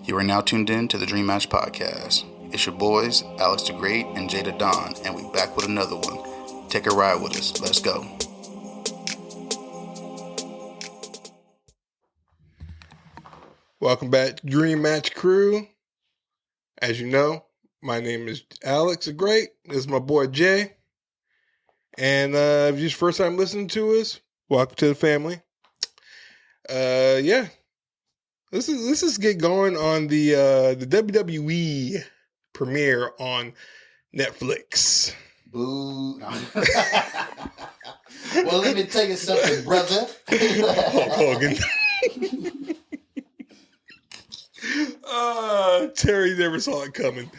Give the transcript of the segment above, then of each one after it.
You are now tuned in to the Dream Match Podcast. It's your boys, Alex the Great and Jada Don, and we back with another one. Take a ride with us. Let's go. Welcome back, Dream Match Crew. As you know, my name is Alex the Great. This is my boy Jay. And if it's your first time listening to us, welcome to the family. Let's just get going on the WWE premiere on Netflix. Boo. No. Well, let me tell you something, brother. Hulk Hogan. Terry never saw it coming.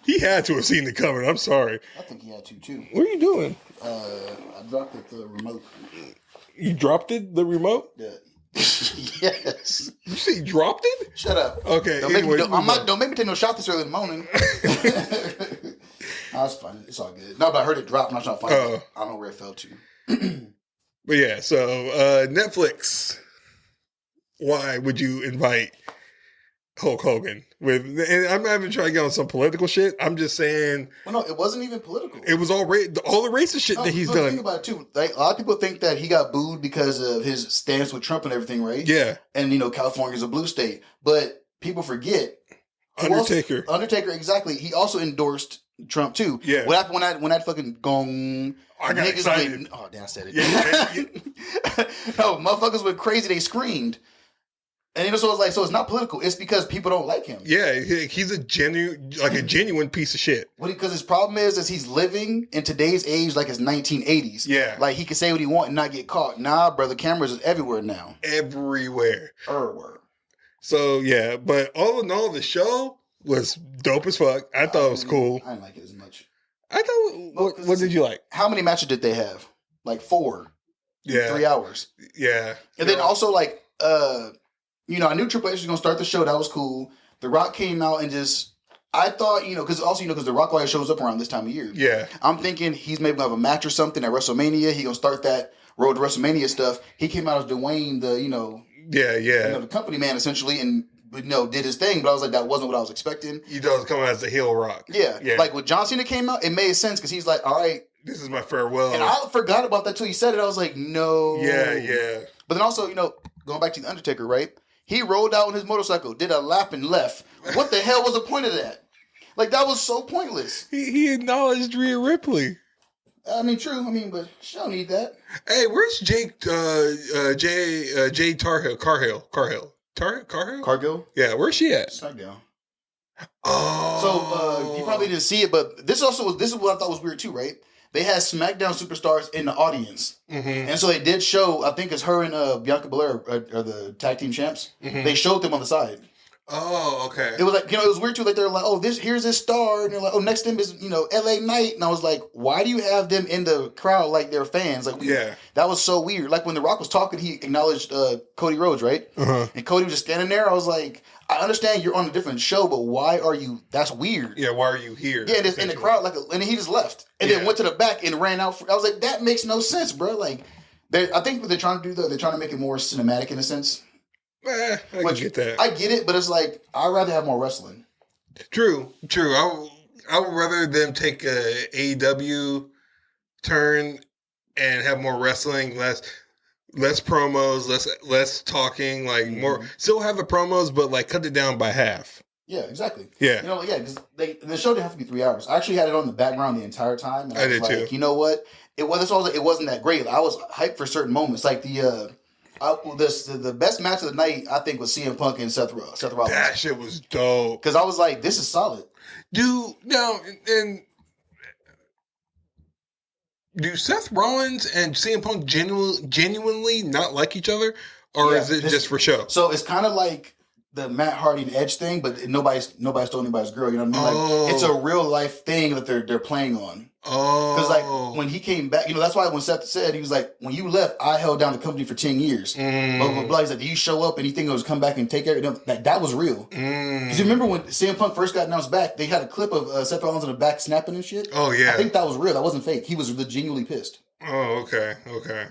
He had to have seen it coming. I'm sorry. I think he had to, too. What are you doing? I dropped it, the remote. You dropped it, the remote? Yes. You say you dropped it? Shut up. Okay. Don't make me take no shot this early in the morning. No, it's fine. It's all good. No, but I heard it drop and I was trying to find it. I don't know where it fell to. But yeah, so Netflix. Why would you invite Hulk Hogan? And I'm not even trying to get on some political shit. I'm just saying. Well, no, it wasn't even political. It was all the racist shit that he's done. Think about it too. Like, a lot of people think that he got booed because of his stance with Trump and everything, right? Yeah. And California's a blue state, but people forget Undertaker, exactly. He also endorsed Trump too. Yeah. What happened when that fucking gong? I got excited. Damn, I said it. Yeah. No, motherfuckers went crazy. They screamed. And so it's not political. It's because people don't like him. Yeah, he's a genuine piece of shit. Because his problem is he's living in today's age like it's 1980s. Yeah. Like he can say what he wants and not get caught. Nah, brother, cameras is everywhere now. Everywhere. Everywhere. So, yeah, but all in all, the show was dope as fuck. I thought it was cool. I didn't like it as much. I thought, what did you like? How many matches did they have? Like 4. Yeah. 3 hours. Yeah. And then also I knew Triple H was going to start the show. That was cool. The Rock came out and I thought, because The Rock always shows up around this time of year. Yeah. I'm thinking he's maybe going to have a match or something at WrestleMania. He going to start that road to WrestleMania stuff. He came out as Dwayne, the company man essentially, and did his thing. But I was like, that wasn't what I was expecting. He does come out as the heel Rock. Yeah. Like when John Cena came out, it made sense because he's like, all right. This is my farewell. And I forgot about that till he said it. I was like, no. Yeah. But then also, going back to The Undertaker, right? He rolled out on his motorcycle, did a lap and left. What the hell was the point of that? Like, that was so pointless. He acknowledged Rhea Ripley. I mean, true. But she don't need that. Hey, where's Jay Cargill? Cargill? Yeah, where's she at? SmackDown. Oh. So, you probably didn't see it, but this is what I thought was weird too, right? They had SmackDown superstars in the audience. Mm-hmm. And so they did show, I think it's her and Bianca Belair are the tag team champs. Mm-hmm. They showed them on the side. Oh, okay. It was like, it was weird too. Like, they're like, oh, here's this star. And they're like, oh, next to him is, LA Knight. And I was like, why do you have them in the crowd like they're fans? Like, that was so weird. Like, when The Rock was talking, he acknowledged Cody Rhodes, right? Uh-huh. And Cody was just standing there. I was like, I understand you're on a different show, but why are you? That's weird. Yeah, why are you here? Yeah, in the crowd, and he just left, and then went to the back and ran out. I was like, that makes no sense, bro. Like, I think what they're trying to do though, they're trying to make it more cinematic in a sense. I get that. I get it, but it's like I'd rather have more wrestling. True. I would rather them take a AEW turn and have more wrestling, less promos, less talking, like more. Still have the promos, but like cut it down by half. Yeah, exactly. Yeah, because the show didn't have to be 3 hours. I actually had it on the background the entire time, and I was did like, too. You know what? It wasn't that great. I was hyped for certain moments, like the best match of the night. I think was CM Punk and Seth Rollins. That shit was dope. Because I was like, this is solid. Do Seth Rollins and CM Punk genuinely not like each other, or is it just for show? So it's kind of like the Matt Hardy and Edge thing, but nobody's stole anybody's girl. You know what I mean? Like, it's a real life thing that they're playing on. Oh, because like when he came back, that's why when Seth said, he was like, when you left, I held down the company for 10 years. Blah, blah, blah. He's like, do you show up and you think it was come back and take care of them? That was real. Because you remember when CM Punk first got announced back, they had a clip of Seth Rollins in the back snapping and shit. Oh yeah, I think that was real. That wasn't fake. He was genuinely pissed. Oh okay.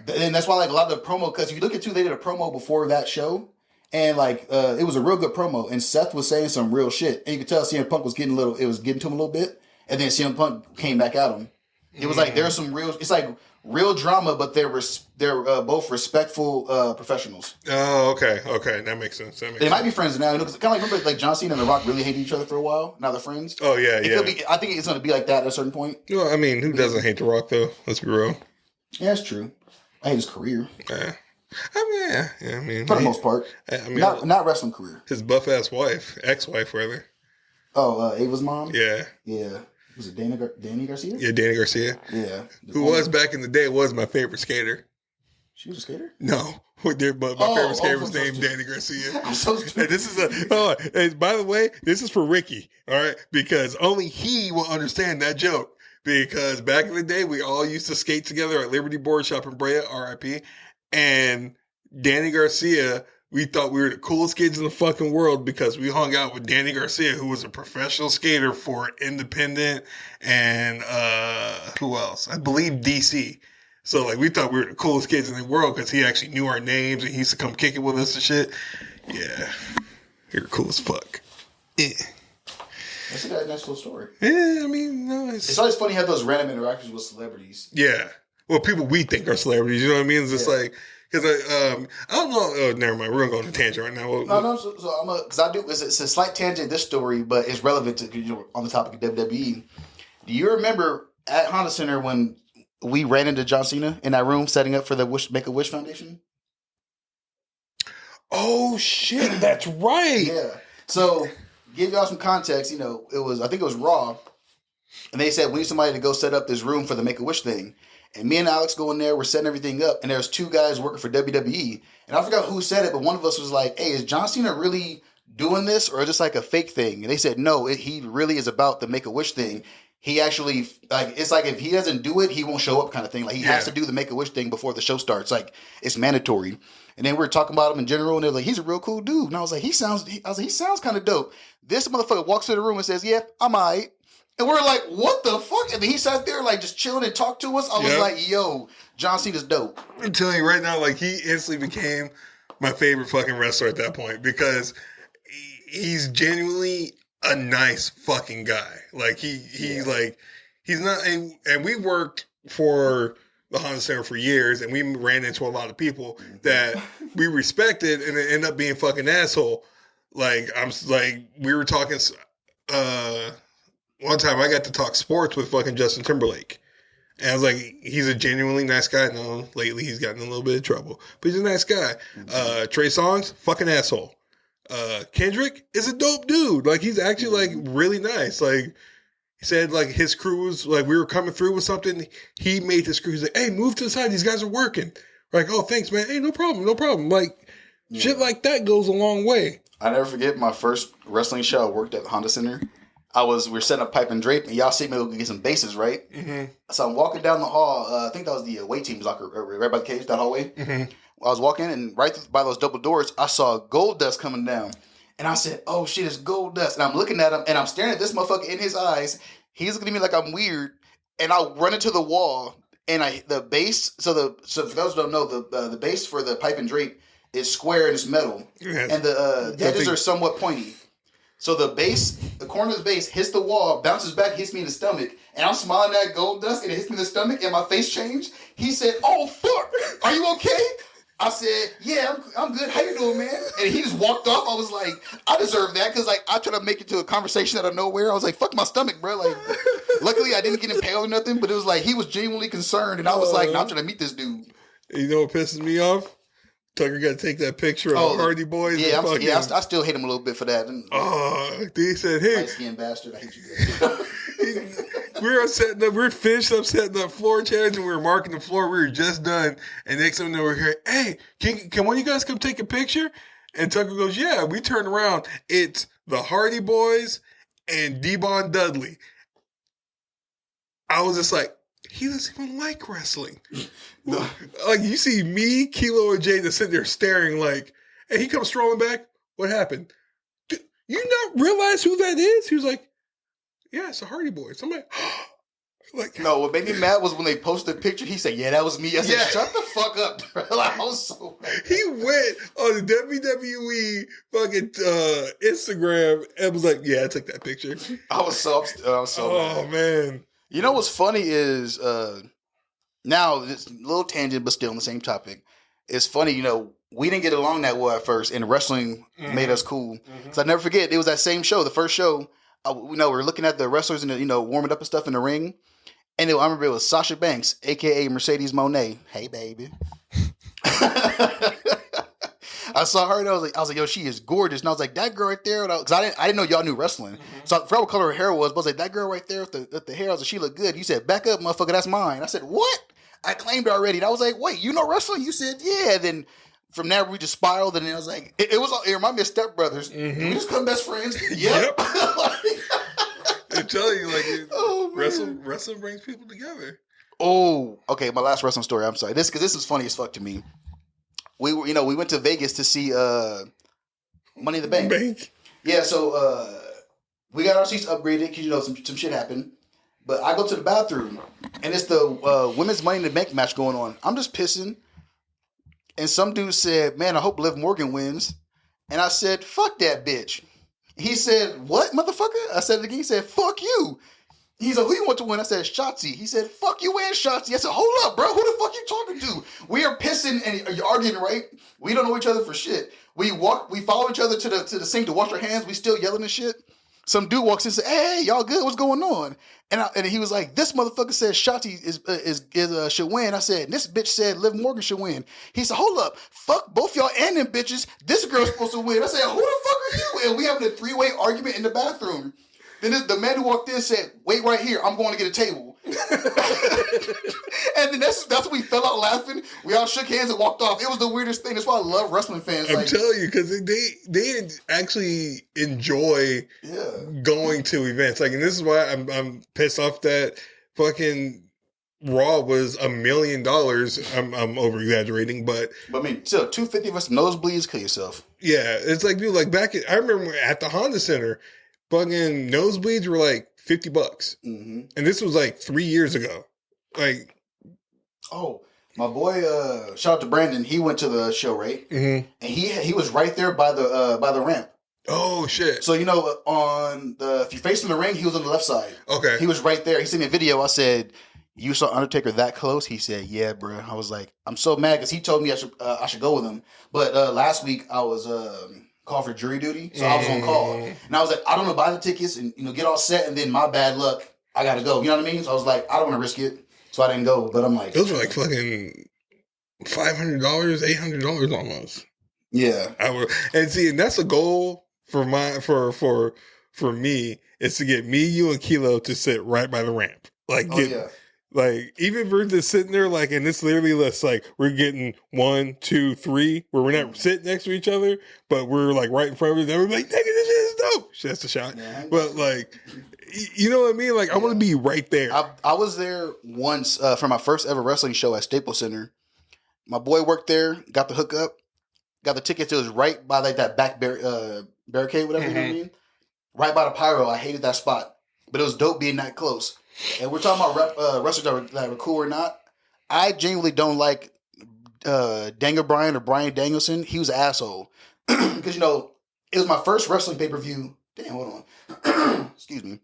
And that's why like a lot of the promo cuts. If you look at they did a promo before that show. And like it was a real good promo, and Seth was saying some real shit, and you could tell CM Punk was getting it was getting to him a little bit, and then CM Punk came back at him. It was like there's some real, it's like real drama, but they're both respectful professionals. Oh, okay, that makes sense. They might be friends now, because kind of like remember like John Cena and The Rock really hated each other for a while. Now they're friends. Oh yeah, it could be, I think it's going to be like that at a certain point. Well, I mean, who doesn't hate The Rock though? Let's be real. Yeah, that's true. I hate his career. Yeah. I mean, for the most part. I mean, not wrestling career. His buff ass ex-wife rather. Oh, Ava's mom. Yeah. Was it Danny Garcia? Yeah, Danny Garcia. Yeah. Who was back in the day was my favorite skater. She was a skater? No. But my favorite skater was named Danny Garcia. I'm so stupid. And this is and by the way, this is for Ricky, all right? Because only he will understand that joke. Because back in the day, we all used to skate together at Liberty Board Shop in Brea, RIP. And Danny Garcia, we thought we were the coolest kids in the fucking world because we hung out with Danny Garcia, who was a professional skater for Independent and who else? I believe DC. So like we thought we were the coolest kids in the world because he actually knew our names and he used to come kick it with us and shit. Yeah, you're cool as fuck. Yeah. That's a nice little story. Yeah, I mean, no, it's always funny how those random interactions with celebrities. Yeah. Well, people we think are celebrities, you know what I mean? It's just like, because I don't know. Oh, never mind. We're going to go on a tangent right now. No. So I'm because I do. It's a slight tangent. This story, but it's relevant to on the topic of WWE. Do you remember at Honda Center when we ran into John Cena in that room setting up for the Make a Wish Foundation? Oh shit, that's right. Yeah. So give y'all some context. I think it was Raw, and they said we need somebody to go set up this room for the Make a Wish thing. And me and Alex go in there, we're setting everything up, and there's two guys working for WWE. And I forgot who said it, but one of us was like, hey, is John Cena really doing this, or just like a fake thing? And they said, no, he really is about the Make-A-Wish thing. He actually, like, it's like if he doesn't do it, he won't show up kind of thing. Like, he has to do the Make-A-Wish thing before the show starts. Like, it's mandatory. And then we were talking about him in general, and they're like, he's a real cool dude. And I was like, he sounds kind of dope. This motherfucker walks into the room and says, yeah, I'm all right. And we're like, what the fuck? And then he sat there like just chilling and talked to us. I was like, yo, John Cena's dope. I'm telling you right now, like he instantly became my favorite fucking wrestler at that point because he's genuinely a nice fucking guy. Like he's not, and we worked for the Honda Center for years and we ran into a lot of people that we respected and it ended up being fucking asshole. Like we were talking, one time I got to talk sports with fucking Justin Timberlake. And I was like, he's a genuinely nice guy. No, lately he's gotten in a little bit of trouble. But he's a nice guy. Trey Songz, fucking asshole. Kendrick is a dope dude. Like, he's actually, like, really nice. Like, he said, like, his crew was, like, we were coming through with something. He made his crew. He's like, hey, move to the side. These guys are working. We're like, oh, thanks, man. Hey, no problem. Like, shit like that goes a long way. I never forget my first wrestling show. I worked at the Honda Center. We were setting up pipe and drape, and y'all see me go get some bases, right? Mm-hmm. So I'm walking down the hall. I think that was the away team's locker, right by the cage, that hallway. Mm-hmm. I was walking, and right by those double doors, I saw Gold Dust coming down. And I said, oh, shit, it's Gold Dust. And I'm looking at him, and I'm staring at this motherfucker in his eyes. He's looking at me like I'm weird. And I run into the wall, and the base, so for those who don't know, the base for the pipe and drape is square and it's metal. Yeah. And the edges are somewhat pointy. So the corner of the base hits the wall, bounces back, hits me in the stomach, and I'm smiling at Gold Dust, and it hits me in the stomach, and my face changed. He said, "Oh fuck, are you okay?" I said, "Yeah, I'm good. How you doing, man?" And he just walked off. I was like, "I deserve that," because like I tried to make it to a conversation out of nowhere. I was like, "Fuck my stomach, bro." Like, luckily I didn't get impaled or nothing, but it was like he was genuinely concerned, and I was like, "I'm trying to meet this dude." You know what pisses me off? Tucker got to take that picture of the Hardy Boys. Yeah, I still hate him a little bit for that. He said, "Hey, light-skinned bastard, I hate you guys." We're finished up setting up floor chairs, and we were marking the floor. We were just done, and next thing we're here. Hey, can one of you guys come take a picture? And Tucker goes, "Yeah." We turn around. It's the Hardy Boys and D-Bon Dudley. I was just like, he doesn't even like wrestling. No. Like, you see me, Kilo, and Jay just sitting there staring like, and he comes strolling back. What happened? Do you not realize who that is? He was like, yeah, it's the Hardy Boys. I'm like, Like, no, what made me mad was when they posted a picture. He said, "Yeah, that was me." I said, "Shut the fuck up." Like, I was so mad. He went on the WWE fucking Instagram and was like, "Yeah, I took that picture." I was so Oh mad. man. You know what's funny is now this little tangent, but still on the same topic. It's funny, you know, we didn't get along that well at first, and wrestling made us cool. So I never forget, it was that same show, the first show. You know, we're looking at the wrestlers and warming up and stuff in the ring, and I remember it was Sasha Banks, aka Mercedes Moné. Hey, baby. I saw her and I was like, yo, she is gorgeous. And I was like, that girl right there, because I didn't know y'all knew wrestling. So I forgot what color her hair was, but I was like, that girl right there with the hair, I was like, she looked good. You said, back up, motherfucker, that's mine. I said, what? I claimed it already. And I was like, wait, you know wrestling? You said, yeah. Then from there we just spiraled, and then I was like, it reminded me of Step Brothers. Did we just become best friends? Yep. I'm telling you, like, wrestling brings people together. Oh, okay. My last wrestling story. I'm sorry. This is funny as fuck to me. We went to Vegas to see Money in the Bank. Yeah, so we got our seats upgraded because some shit happened. But I go to the bathroom and it's the women's Money in the Bank match going on. I'm just pissing, and some dude said, "Man, I hope Liv Morgan wins." And I said, "Fuck that bitch." He said, "What, motherfucker?" I said it again. He said, "Fuck you." He's like, "Who you want to win?" I said, "Shotzi." He said, "Fuck you and Shotzi." I said, "Hold up, bro. Who the fuck you talking to? We are pissing and you're arguing, right? We don't know each other for shit. We follow each other to the sink to wash our hands. We still yelling and shit. Some dude walks in and says, "Hey, y'all good? What's going on?" And he was like, "This motherfucker said Shotzi should win." I said, "This bitch said Liv Morgan should win." He said, "Hold up, fuck both y'all and them bitches. This girl's supposed to win." I said, "Who the fuck are you?" And we having a 3-way argument in the bathroom. Then the man who walked in said, "Wait right here. I'm going to get a table." And then that's when we fell out laughing. We all shook hands and walked off. It was the weirdest thing. That's why I love wrestling fans. I'm telling you, because they actually enjoy going to events. Like, and this is why I'm pissed off that fucking Raw was $1 million. I'm over exaggerating, but I mean, still $250 for some nosebleeds. Kill yourself. Yeah, it's like, dude, like I remember at the Honda Center. Fucking nosebleeds were like $50, and this was like 3 years ago. Like, oh, my boy, shout out to Brandon. He went to the show, right? And he was right there by the ramp. Oh shit! So if you're facing the ring, he was on the left side. Okay, he was right there. He sent me a video. I said, "You saw Undertaker that close?" He said, "Yeah, bro." I was like, "I'm so mad," because he told me I should go with him. But last week I was called for jury duty, so I was on call, and I was like, I don't know, buy the tickets and get all set, and then my bad luck, I gotta go. You know what I mean? So I was like, I don't want to risk it, so I didn't go. But I'm like, those are like fucking $500, $800 almost. Yeah, and that's a goal for me is to get me, you, and Kilo to sit right by the ramp. Like, like, even versus sitting there, like, and it's literally less like we're getting 1, 2, 3, where we're not sitting next to each other, but we're like right in front of each other. We're like, nigga, this shit is dope. That's a shot. Yeah. But like, you know what I mean? Like, I want to be right there. I was there once for my first ever wrestling show at Staples Center. My boy worked there, got the hookup, got the tickets. It was right by like that back barricade, whatever, you know what I mean? Right by the pyro. I hated that spot, but it was dope being that close. And we're talking about wrestlers that were cool or not. I genuinely don't like Daniel Bryan or Bryan Danielson. He was an asshole. Because, it was my first wrestling pay-per-view. Damn, hold on. Excuse me.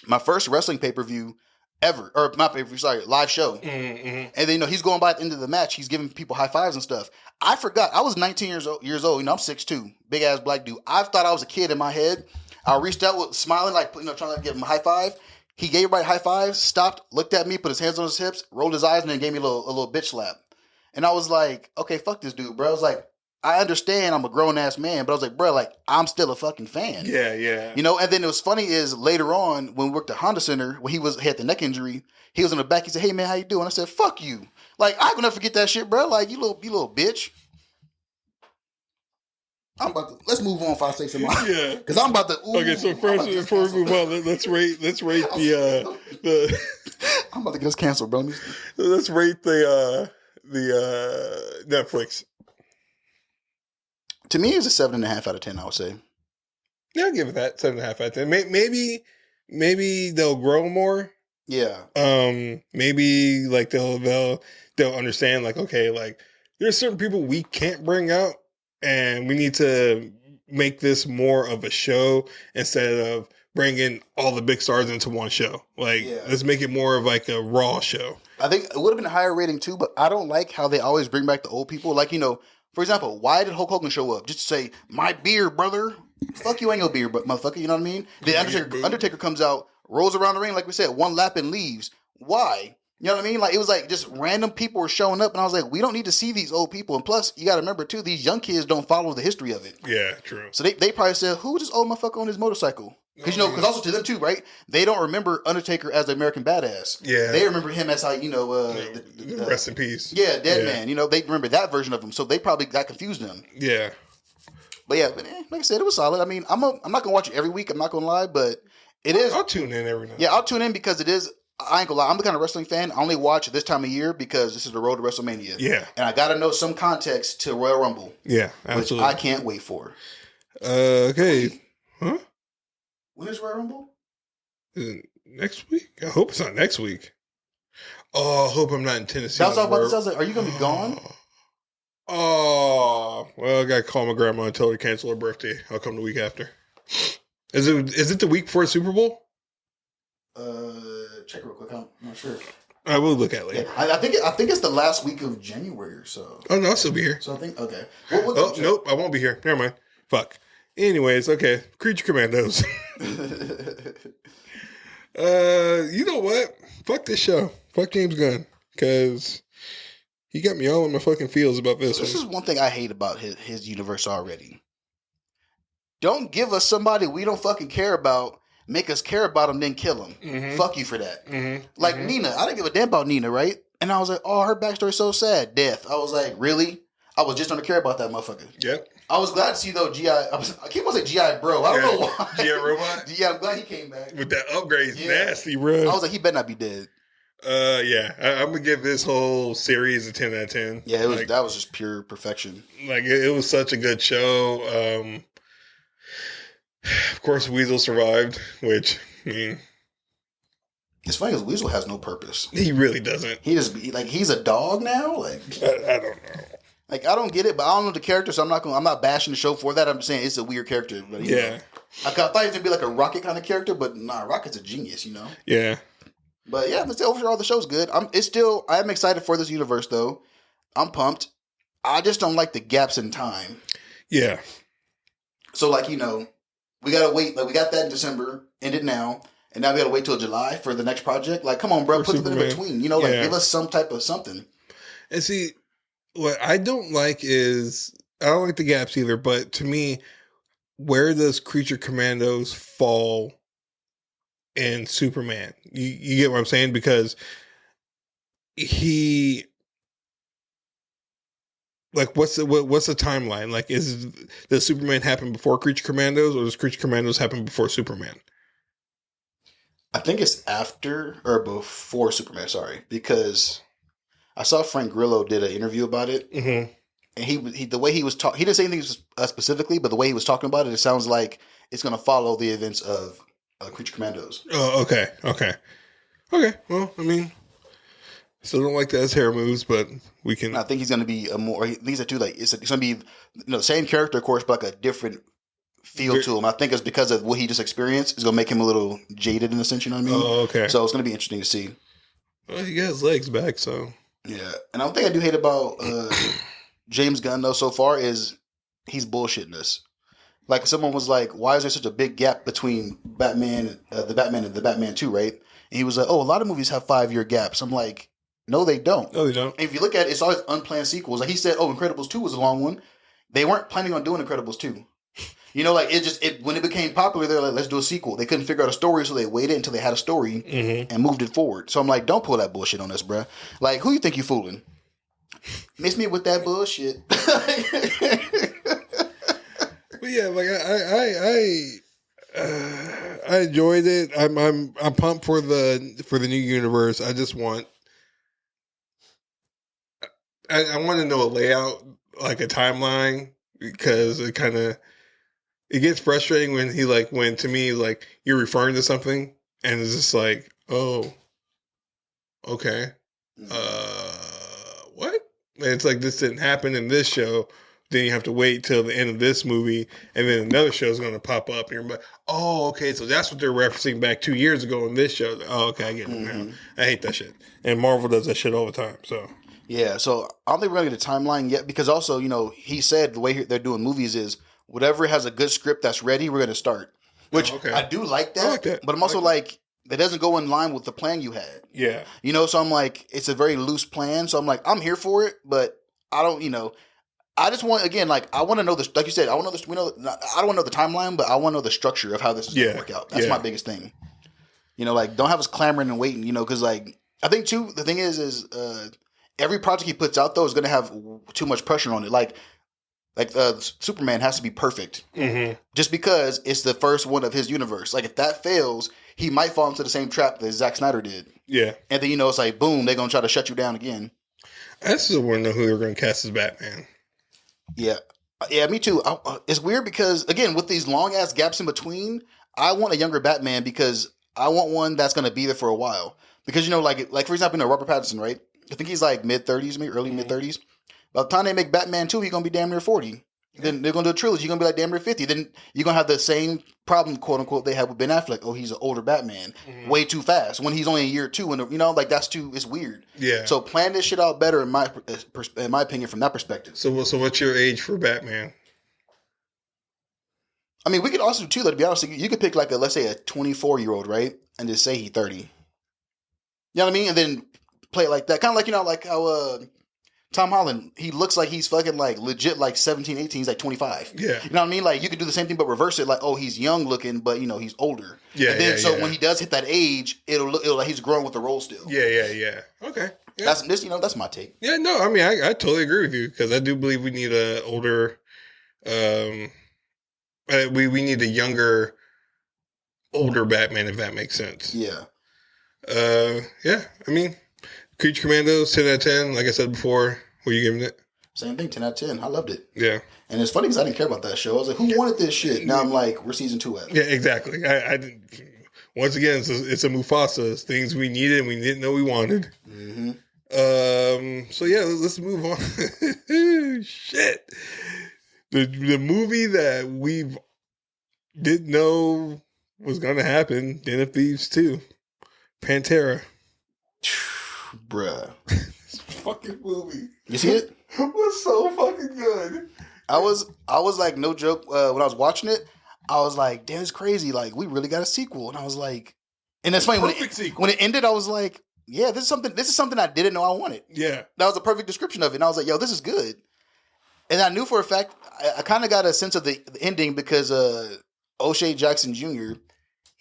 My first wrestling pay-per-view ever. Or not pay-per-view, sorry, live show. And then, he's going by at the end of the match. He's giving people high fives and stuff. I forgot. I was 19 years old. I'm 6'2", big-ass black dude. I thought I was a kid in my head. I reached out with smiling, like, trying to give him a high five. He gave everybody high fives, stopped, looked at me, put his hands on his hips, rolled his eyes, and then gave me a little bitch slap. And I was like, okay, fuck this dude, bro. I was like, I understand I'm a grown-ass man, but I was like, bro, like, I'm still a fucking fan. Yeah, yeah. And then it was funny is later on, when we worked at Honda Center, when he had the neck injury, he was in the back, he said, "Hey, man, how you doing?" I said, "Fuck you." Like, I can never forget that shit, bro. Like, you little bitch. Let's move on if I say some more. Yeah. Because I'm about to. Okay, so first, before we move on, let's rate the. I'm about to get us canceled, bro. Let's rate the Netflix. To me, it's a 7.5 out of 10. I would say. Yeah, I'll give it that 7.5 out of 10. Maybe they'll grow more. Yeah. Maybe like they'll understand like, okay, like there's certain people we can't bring out, and we need to make this more of a show instead of bringing all the big stars into one show. Like, let's make it more of like a Raw show. I think it would have been a higher rating too, but I don't like how they always bring back the old people. Like, for example, why did Hulk Hogan show up? Just to say, my beer, brother. Fuck you, ain't your beer, but motherfucker, you know what I mean? The Undertaker comes out, rolls around the ring, like we said, one lap and leaves. Why? You know what I mean? Like, it was like just random people were showing up, and I was like, we don't need to see these old people. And plus, you got to remember, too, these young kids don't follow the history of it. Yeah, true. So they probably said, who is this old motherfucker on his motorcycle? Because, because also to them, too, right? They don't remember Undertaker as the American badass. Yeah. They remember him as, like, rest in peace. Yeah, dead man. They remember that version of him. So they probably got confused them. Yeah. But yeah, like I said, it was solid. I mean, I'm not going to watch it every week. I'm not going to lie, but it is. I'll tune in every now. Yeah, I'll tune in because it is. I ain't gonna lie. I'm the kind of wrestling fan. I only watch it this time of year because this is the road to WrestleMania. Yeah. And I got to know some context to Royal Rumble. Yeah, absolutely. Which I can't wait for. Okay. Huh? When is Royal Rumble? Is it next week? I hope it's not next week. Oh, I hope I'm not in Tennessee. That's all about this. I was like, are you going to be gone? Oh, well, I got to call my grandma and tell her to cancel her birthday. I'll come the week after. Is it the week before Super Bowl? Check real quick. I'm not sure. I will look at it later. Yeah, I think it's the last week of January or so. Oh, no, I'll still be here. So I think, okay. Nope, I won't be here. Never mind. Fuck. Anyways, okay. Creature Commandos. You know what? Fuck this show. Fuck James Gunn. Because he got me all in my fucking feels about this one. This is one thing I hate about his universe already. Don't give us somebody we don't fucking care about. Make us care about him, then kill him. Mm-hmm. Fuck you for that. Mm-hmm. Like Nina, I didn't give a damn about Nina, right? And I was like, oh, her backstory's so sad. Death. I was like, really? I was just gonna care about that motherfucker. Yep. I was glad to see though I keep on saying GI Bro. I don't know why. GI Robot. Yeah, I'm glad he came back with that upgrade. Nasty, bro. I was like, he better not be dead. Yeah, I'm gonna give this whole series a 10 out of 10. Yeah, that was just pure perfection. Like it was such a good show. Of course, Weasel survived, which, I mean... It's funny because Weasel has no purpose. He really doesn't. He just, he's a dog now? Like, I don't know. Like, I don't get it, but I don't know the character, so I'm not bashing the show for that. I'm just saying it's a weird character. But, yeah. I thought he was going to be like a Rocket kind of character, but nah, Rocket's a genius, Yeah. But yeah, overall, the show's good. I am excited for this universe, though. I'm pumped. I just don't like the gaps in time. Yeah. So, we gotta wait. Like we got that in December, ended now, and now we gotta wait till July for the next project. Like, come on, bro, put something in between. Give us some type of something. And see, what I don't like is I don't like the gaps either. But to me, where does Creature Commandos fall in Superman? You get what I'm saying? Because he. Like, what's the timeline? Like, does Superman happen before Creature Commandos, or does Creature Commandos happen before Superman? I think it's after or before Superman. Sorry, because I saw Frank Grillo did an interview about it, and he the way he was talking, he didn't say anything specifically, but the way he was talking about it, it sounds like it's going to follow the events of Creature Commandos. Oh, okay. Well, I mean. Still don't like the hair moves, but we can. I think he's going to be these are two it's going to be the same character, of course, but like a different feel to him. I think it's because of what he just experienced is going to make him a little jaded in a sense. You know what I mean? Oh, okay. So it's going to be interesting to see. Well, he got his legs back, so yeah. And one thing I do hate about James Gunn though so far is he's bullshitting us. Like someone was like, "Why is there such a big gap between Batman, the Batman, and the Batman 2?" Right? And he was like, "Oh, a lot of movies have 5-year gaps." I'm like. No, they don't. No, they don't. And if you look at it, it's always unplanned sequels. Like he said, Incredibles 2 was a long one. They weren't planning on doing Incredibles 2. When it became popular, they're like, let's do a sequel. They couldn't figure out a story, so they waited until they had a story and moved it forward. So I'm like, don't pull that bullshit on us, bruh. Like, who you think you fooling? Miss me with that bullshit. But yeah, like I enjoyed it. I'm pumped for the new universe. I just want. I want to know a layout, like a timeline, because it gets frustrating when to me, like, you're referring to something and it's just like, oh, Okay. Mm-hmm. What? It's like this didn't happen in this show. Then you have to wait till the end of this movie, and then another show is going to pop up. And you're like, oh, okay, so that's what they're referencing back 2 years ago in this show. Oh, okay, I get it now. Mm-hmm. I hate that shit. And Marvel does that shit all the time. So Yeah, so I don't think we're gonna get a timeline yet because also, he said the way they're doing movies is whatever has a good script that's ready, we're gonna start. Which okay. I do like that. I like that. But I'm also like that doesn't go in line with the plan you had. Yeah. So I'm like, it's a very loose plan. So I'm like, I'm here for it, but I don't, I just want again, like I want to know this. Like you said, I want to know this. I don't want to know the timeline, but I want to know the structure of how this is going to work out. That's my biggest thing. Like don't have us clamoring and waiting. Because like I think too, the thing is every project he puts out though is going to have too much pressure on it. Like Superman has to be perfect, just because it's the first one of his universe. Like if that fails, he might fall into the same trap that Zack Snyder did. Yeah, and then it's like boom, they're going to try to shut you down again. I still want to know who they're going to cast as Batman. Yeah, me too. It's weird because again, with these long ass gaps in between, I want a younger Batman because I want one that's going to be there for a while. Because like for example, Robert Pattinson, right? I think he's like mid-30s, maybe early mid-30s. By the time they make Batman 2, he's going to be damn near 40. Then they're going to do a trilogy. You're going to be like damn near 50. Then you're going to have the same problem, quote unquote, they had with Ben Affleck. Oh, he's an older Batman. Way too fast. When he's only a year or two. And, that's too, it's weird. Yeah. So plan this shit out better, in my opinion, from that perspective. So what's your age for Batman? I mean, we could also, too, to be honest, you could pick like let's say a 24-year-old, right? And just say he's 30. You know what I mean? And then play it like that. Kind of like, like how Tom Holland, he looks like he's fucking like legit like 17, 18, he's like 25. Yeah. You know what I mean? Like you could do the same thing but reverse it. Like, oh, he's young looking, but he's older. Yeah. And then when he does hit that age, it'll look like he's growing with the role still. Yeah. Okay. Yeah. That's my take. Yeah, no, I mean I totally agree with you because I do believe we need a older we need a younger older Batman, if that makes sense. Yeah. Yeah, I mean Creature Commandos, 10 out of 10. Like I said before, what are you giving it? Same thing, 10 out of 10. I loved it. Yeah. And it's funny because I didn't care about that show. I was like, who wanted this shit? Now I'm like, we're season 2 at. Yeah, exactly. I didn't. Once again, it's a Mufasa. It's things we needed and we didn't know we wanted. Mm-hmm. So yeah, let's move on. Shit. The movie that we didn't know was going to happen, Den of Thieves 2. Pantera. Bruh. This fucking movie. You see it? Was so fucking good. I was like, no joke, when I was watching it, I was like, damn, it's crazy. Like, we really got a sequel. And I was like, and that's funny, when it ended, I was like, yeah, this is something I didn't know I wanted. Yeah. That was a perfect description of it. And I was like, yo, this is good. And I knew for a fact, I kind of got a sense of the ending because O'Shea Jackson Jr.,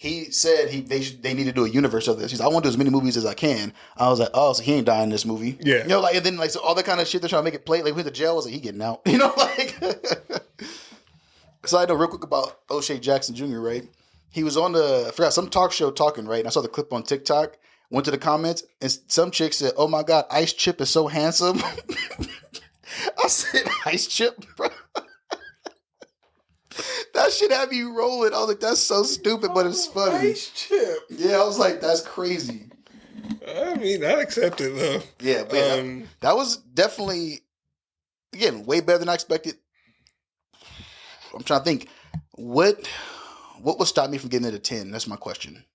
he said they need to do a universe of this. He's like, I want to do as many movies as I can. I was like, oh, so he ain't dying in this movie. Yeah. And then so all that kind of shit they're trying to make it play. Like, went to jail. I was like, he getting out. So I know real quick about O'Shea Jackson Jr., right? He was on I forgot, some talk show talking, right? And I saw the clip on TikTok, went to the comments, and some chick said, oh my God, Ice Chip is so handsome. I said, Ice Chip, bro. That shit had me rolling. I was like, that's so stupid, but it's funny. Ice Chip. Yeah, I was like, that's crazy. I mean, I'd accept it, though. Yeah, but that was definitely, again, way better than I expected. I'm trying to think, what would stop me from getting it a 10? That's my question.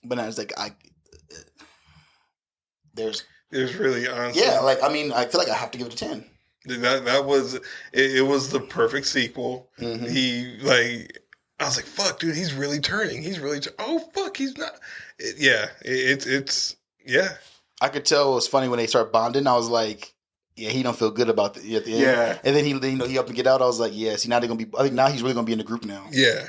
But I was like, there's really, honestly. Yeah, like, I mean, I feel like I have to give it a 10. That was it was the perfect sequel. Mm-hmm. I was like, fuck, dude, he's really turning. Oh, fuck, he's not. It's I could tell it was funny when they start bonding. I was like, yeah, he don't feel good about it at the end. Yeah. And then he up and get out. I was like, yeah, see, now they're going to be, I think now he's really going to be in the group now. Yeah.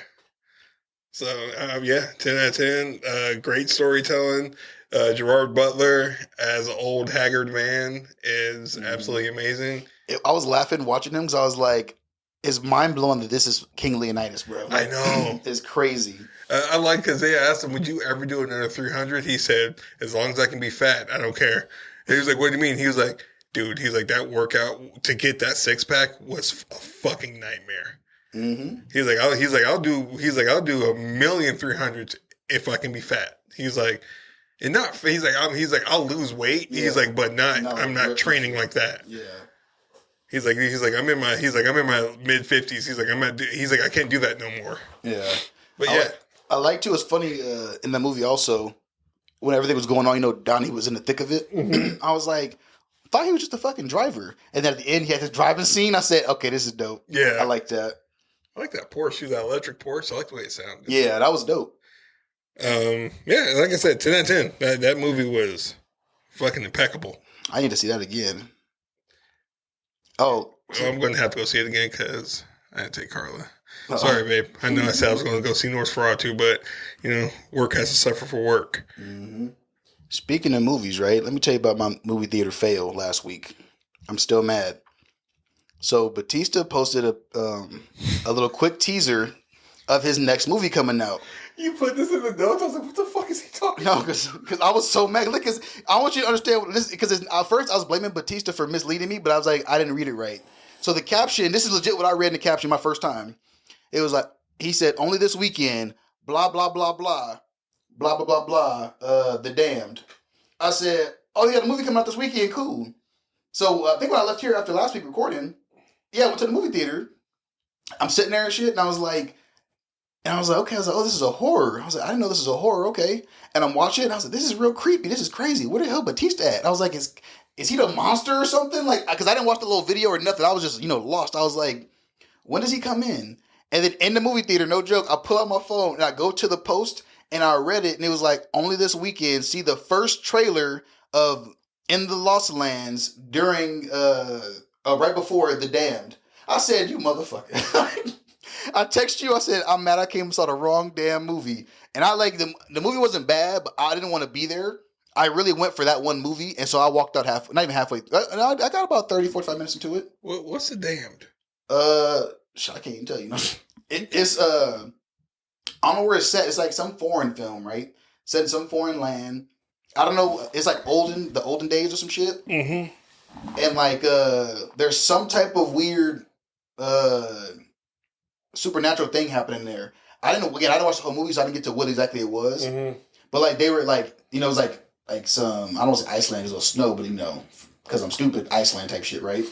So, 10 out of 10. Great storytelling. Gerard Butler as an old haggard man is absolutely amazing. I was laughing watching him because I was like, it's mind blowing that this is King Leonidas, bro. I know. It's crazy. I like because they asked him, would you ever do another 300? He said, as long as I can be fat, I don't care. And he was like, what do you mean? He was like, dude, that workout to get that 6-pack was a fucking nightmare. Mm-hmm. I'll do a million 300s if I can be fat. He's like, and not. He's like, I'll lose weight. Yeah. He's like, but I'm not training like that. Yeah. He's like, I'm in my mid 50s. He's like, I can't do that no more. Yeah. But yeah. I like too. It's funny in the movie also when everything was going on. Donnie was in the thick of it. Mm-hmm. I was like, I thought he was just a fucking driver. And then at the end, he had his driving scene. I said, okay, this is dope. Yeah, I like that. I like that Porsche, that electric Porsche. I like the way it sounded. Yeah, that was dope. Yeah, like I said, 10 out of 10. That movie was fucking impeccable. I need to see that again. Oh, I'm going to have to go see it again because I had to take Carla. Sorry, babe. I know I said I was going to go see Nosferatu, but, work has to suffer for work. Mm-hmm. Speaking of movies, right? Let me tell you about my movie theater fail last week. I'm still mad. So Batista posted a little quick teaser of his next movie coming out. You put this in the notes? I was like, what the fuck is he talking about? No, because I was so mad. Look, I want you to understand what this, because at first I was blaming Batista for misleading me, but I was like, I didn't read it right. So the caption, this is legit what I read in the caption my first time. It was like, he said, only this weekend, blah, blah, blah, blah, blah, blah, blah, blah, The Damned. I said, oh yeah, the movie coming out this weekend, cool. So I think when I left here after last week recording, I went to the movie theater. I'm sitting there and shit, and I was like, okay. I was like, oh, this is a horror. I was like, I didn't know this is a horror. Okay. And I'm watching it, and I was like, this is real creepy. This is crazy. Where the hell Batista at? And I was like, is he the monster or something? Like, because I didn't watch the little video or nothing. I was just, lost. I was like, when does he come in? And then in the movie theater, no joke, I pull out my phone and I go to the post and I read it, and it was like, only this weekend, see the first trailer of In the Lost Lands during, right before The Damned. I said, you motherfucker. I text you. I said, I'm mad I came and saw the wrong damn movie. And I like the movie wasn't bad, but I didn't want to be there. I really went for that one movie. And so I walked out not even halfway. I got about 30, 45 minutes into it. What's The Damned? I can't even tell you. It's, I don't know where it's set. It's like some foreign film, right? Set in some foreign land. I don't know. It's like the olden days or some shit. Mm-hmm. And like, there's some type of weird, supernatural thing happening there. I didn't watch the whole movie, so I didn't get to what exactly it was. Mm-hmm. But like they were like, it was like some, I don't want to say Iceland, it was snow, but because I'm stupid, Iceland type shit, right?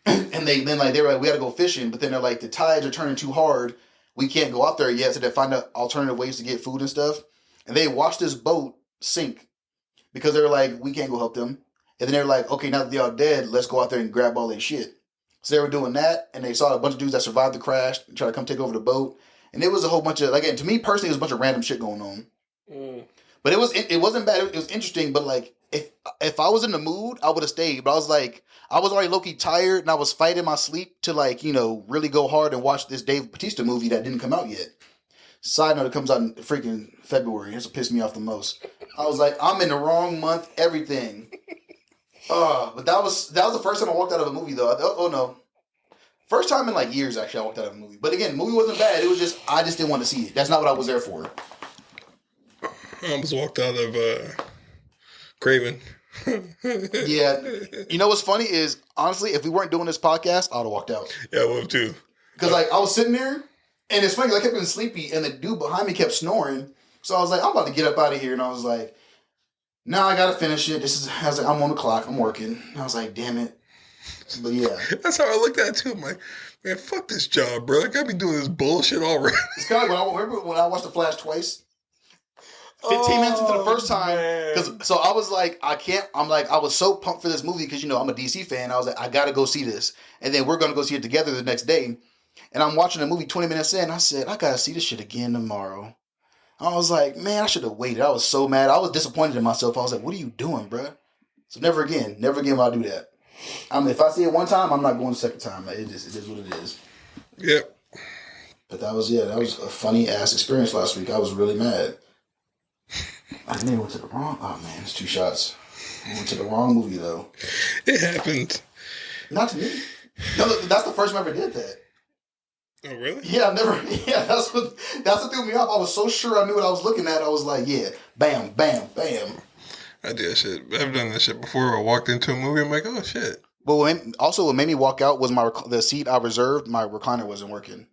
And they were like, we got to go fishing, but then they're like, the tides are turning too hard, we can't go out there yet, so they find out alternative ways to get food and stuff. And they watched this boat sink because they were like, we can't go help them. And then they were like, okay, now that they're all dead, let's go out there and grab all their shit. So they were doing that, and they saw a bunch of dudes that survived the crash and try to come take over the boat. And it was a whole bunch of, to me personally, it was a bunch of random shit going on. Mm. But it wasn't bad. It was interesting. But like, if I was in the mood, I would have stayed. But I was like, I was already low-key tired, and I was fighting my sleep to like, really go hard and watch this Dave Bautista movie that didn't come out yet. Side note, it comes out in freaking February. That's what pissed me off the most. I was like, I'm in the wrong month, everything. But that was the first time I walked out of a movie, though. Oh no, first time in like years actually I walked out of a movie. But again, the movie wasn't bad. It was just I just didn't want to see it. That's not what I was there for. I almost walked out of Craven. Yeah, what's funny is honestly, if we weren't doing this podcast, I would have walked out. Yeah, I would have too. Because like I was sitting there, and it's funny. I kept getting sleepy, and the dude behind me kept snoring. So I was like, I'm about to get up out of here, and I was like, now I gotta finish it. I was like, I'm on the clock. I'm working. And I was like, damn it. But yeah. That's how I looked at it too. I'm like, man, fuck this job, bro. I gotta be doing this bullshit already. It's kind of like remember when I watched The Flash twice? 15 minutes into the first time. So I was like, I was so pumped for this movie because, I'm a DC fan. I was like, I gotta go see this. And then we're gonna go see it together the next day. And I'm watching the movie 20 minutes in. I said, I gotta see this shit again tomorrow. I was like, man, I should have waited. I was so mad. I was disappointed in myself. I was like, what are you doing, bro? So never again will I do that. If I see it one time, I'm not going the second time. It is what it is. Yep. But that was a funny ass experience last week. I was really mad. I think I went to the wrong. Oh man, it's 2 shots. I went to the wrong movie though. It happened. Not to me. No, that's the first time I ever did that. Oh really? Yeah, that's what threw me off. I was so sure I knew what I was looking at. I was like, yeah, bam, bam, bam. I did that shit. I've done that shit before. I walked into a movie. I'm like, oh shit. But what made me walk out was the seat I reserved. My recliner wasn't working,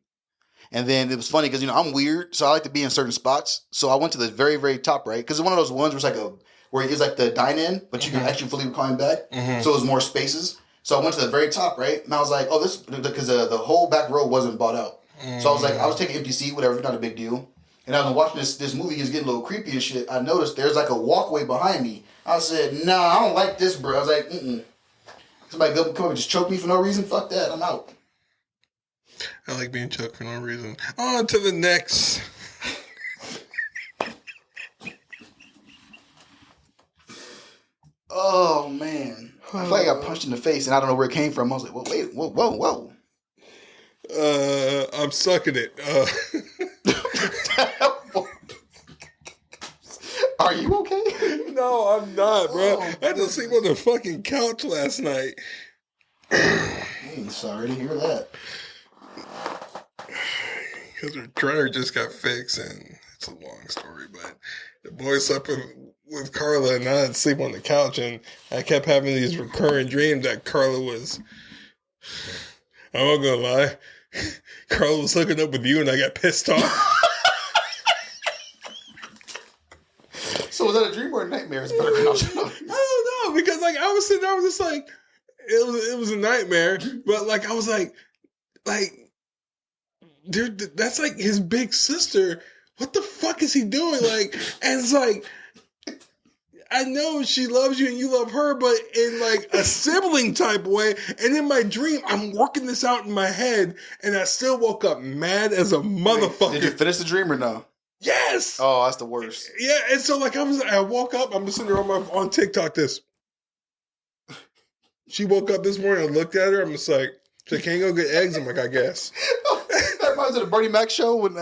And then it was funny because I'm weird, so I like to be in certain spots. So I went to the very, very top right because it's one of those ones where it's like the dine-in, but you can actually fully recline back. So it was more spaces. So I went to the very top right, and I was like, oh, this because the whole back row wasn't bought out. So I was like, I was taking empty seat, whatever, not a big deal. And I was watching this movie, it's getting a little creepy and shit. I noticed there's like a walkway behind me. I said, nah, I don't like this, bro. I was like, somebody come up and just choke me for no reason? Fuck that, I'm out. I like being choked for no reason. On to the next. Oh, man. I feel like I got punched in the face and I don't know where it came from. I was like, well, wait, whoa. I'm sucking it. Are you okay? No, I'm not, bro. I had to sleep on the fucking couch last night. I'm sorry to hear that. Because her dryer just got fixed, and it's a long story, but the boy slept with Carla, and I had to sleep on the couch, and I kept having these recurring dreams that Carla was... I'm not gonna lie. Carla was hooking up with you, and I got pissed off. So was that a dream or a nightmare? I don't know, because like I was sitting there, I was just like, it was a nightmare, but like I was like, dude, that's like his big sister. What the fuck is he doing? Like, and it's like, I know she loves you and you love her, but in like a sibling type way. And in my dream, I'm working this out in my head, and I still woke up mad as a motherfucker. Did you finish the dream or no? Yes. Oh, that's the worst. Yeah, and so like I woke up. I'm just sitting there on TikTok. She woke up this morning. I looked at her. I'm just like, so can you go get eggs? I'm like, I guess. That reminds me of the Bernie Mac show when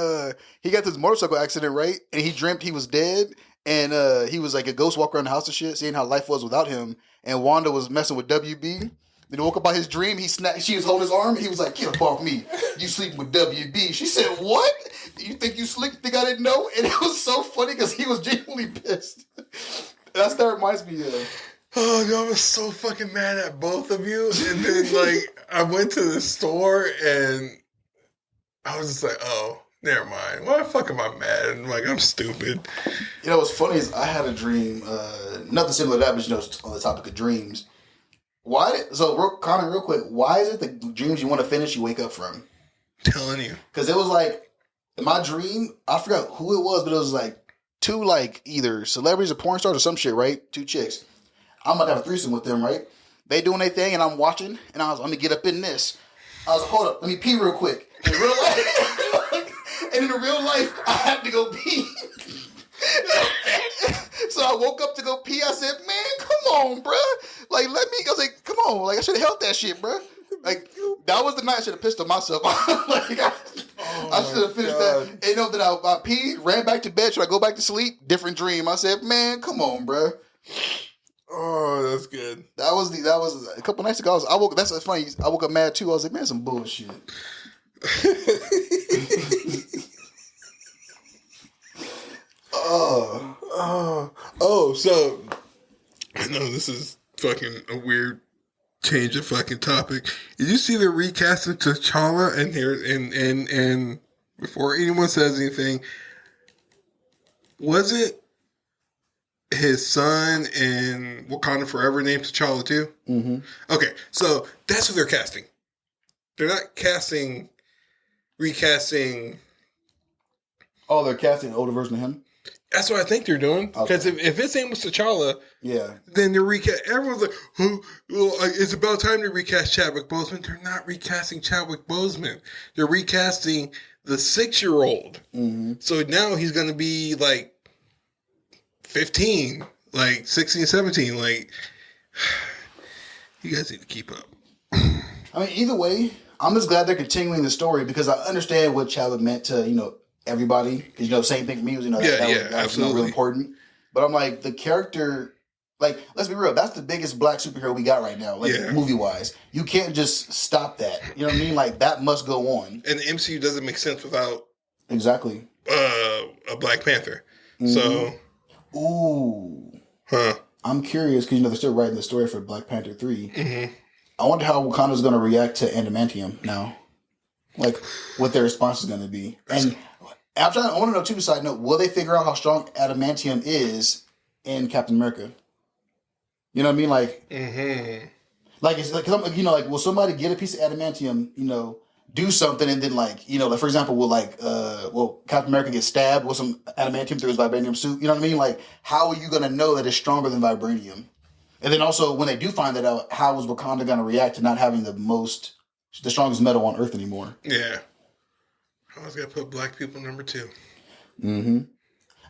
he got this motorcycle accident, right? And he dreamt he was dead, and he was like a ghost walking around the house and shit, seeing how life was without him. And Wanda was messing with WB. Then he woke up by his dream. She was holding his arm, and he was like, "Get up off me! You sleeping with WB?" She said, "What? You think you slick? Think I didn't know?" And it was so funny because he was genuinely pissed. That reminds me of. Oh, God, I was so fucking mad at both of you. And then, like, I went to the store and I was just like, oh, never mind. Why the fuck am I mad? And like, I'm stupid. You know, what's funny is I had a dream, nothing similar to that, but on the topic of dreams. Comment real quick, why is it the dreams you want to finish you wake up from? Telling you. Because it was like, in my dream, I forgot who it was, but it was like two, like, either celebrities or porn stars or some shit, right? Two chicks. I'm about to have a threesome with them, right? They doing their thing, and I'm watching, and I was let me get up in this. I was like, hold up, let me pee real quick. In real life, and in real life, I had to go pee. So I woke up to go pee. I said, man, come on, bruh. Like, let me, I was like, come on. Like, I should have helped that shit, bruh. Like, that was the night I should have pissed on myself. Like, I should have finished that. And you know, then I peed, ran back to bed. Should I go back to sleep? Different dream. I said, man, come on, bruh. Oh, that's good. That was a couple nights ago. That's funny. I woke up mad too. I was like, man, some bullshit. So I know this is fucking a weird change of fucking topic. Did you see the recast of T'Challa? And before anyone says anything, was it his son in Wakanda Forever named T'Challa too? Mm-hmm. Okay, so that's what they're casting. They're not recasting. Oh, they're casting an older version of him? That's what I think they're doing. Because if his name was T'Challa, yeah, then they're recast. Everyone's like, it's about time to recast Chadwick Boseman. They're not recasting Chadwick Boseman. They're recasting the 6-year-old. Mm-hmm. So now he's going to be like 15, like 16, 17. Like, you guys need to keep up. I mean, either way, I'm just glad they're continuing the story because I understand what Chadwick meant to, everybody. Because, same thing for me was, that was absolutely real important. But I'm like, the character, like, let's be real, that's the biggest black superhero we got right now, movie-wise. You can't just stop that. You know what I mean? Like, that must go on. And the MCU doesn't make sense without... Exactly. A Black Panther. Mm-hmm. So... Ooh. Huh. I'm curious, because, they're still writing the story for Black Panther 3. Mm-hmm. I wonder how Wakanda's going to react to adamantium now. like what their response is going to be. And I want to know too. Side note: will they figure out how strong adamantium is in Captain America? You know what I mean? Like, like it's like like will somebody get a piece of adamantium? Do something and then like for example, will Captain America get stabbed with some adamantium through his vibranium suit? You know what I mean? Like, how are you going to know that it's stronger than vibranium? And then also, when they do find that out, how is Wakanda going to react to not having the strongest metal on Earth anymore? Yeah. I was going to put black people number 2. Mm-hmm.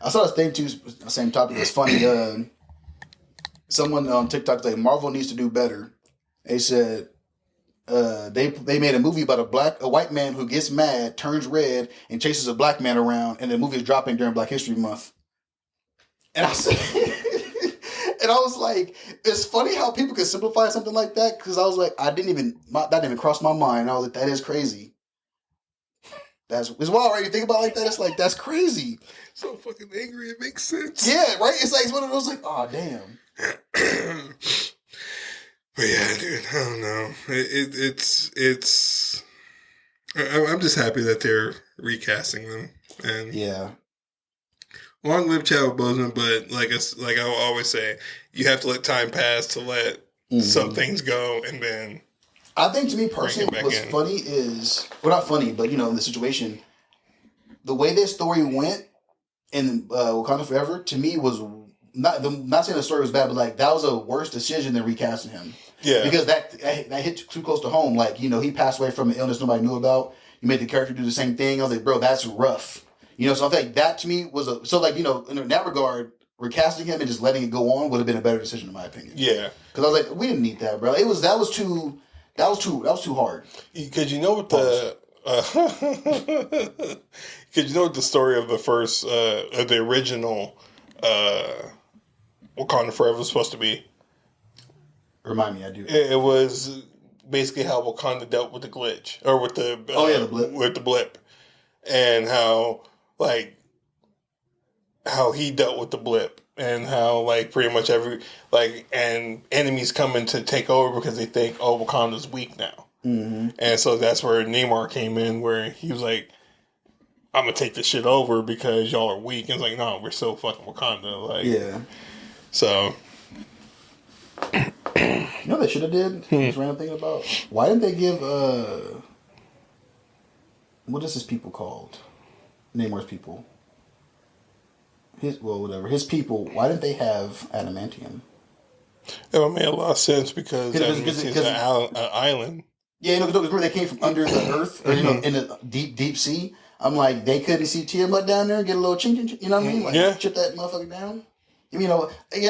I saw this thing too, same topic. It's funny. Someone on TikTok like Marvel needs to do better. They said they made a movie about a white man who gets mad, turns red, and chases a black man around, and the movie is dropping during Black History Month. And I said, and I was like, it's funny how people can simplify something like that, because I was like, that didn't even cross my mind. I was like, that is crazy. It's wild, right? You think about it like that, it's like, that's crazy. So fucking angry, it makes sense. Yeah, right? It's one of those like, oh damn. But yeah, dude, I don't know. It's. I'm just happy that they're recasting them, and yeah. Long live Chadwick Boseman, but like I will always say, you have to let time pass to let some things go, and then. I think to me personally, what's funny is, well, not funny, but in the situation, the way this story went in Wakanda Forever, to me was not saying the story was bad, but like that was a worse decision than recasting him. Yeah, because that hit too close to home. Like he passed away from an illness nobody knew about. You made the character do the same thing. I was like, bro, that's rough. So I think that to me was in that regard, recasting him and just letting it go on would have been a better decision in my opinion. Yeah, because I was like, we didn't need that, bro. That was too hard. Because what the because what the story of the first the original Wakanda Forever was supposed to be. Remind me, I do. It was basically how Wakanda dealt with the glitch, or with the the blip, with the blip, and how he dealt with the blip, and how pretty much and enemies coming to take over because they think Wakanda's weak now, and so that's where Namor came in, where he was like, I'm gonna take this shit over because y'all are weak, and it's like, no, we're still fucking Wakanda, yeah. So. You know what they should have did? Just random thing about, why didn't they give what is his people called? Namor's people. His people. Why didn't they have adamantium? It made a lot of sense because it's an island. Yeah, because they came from under the earth, or in the deep sea. I'm like, they couldn't see Tiamat down there and get a little chink. You know what I mean? Chip that motherfucker down. Again,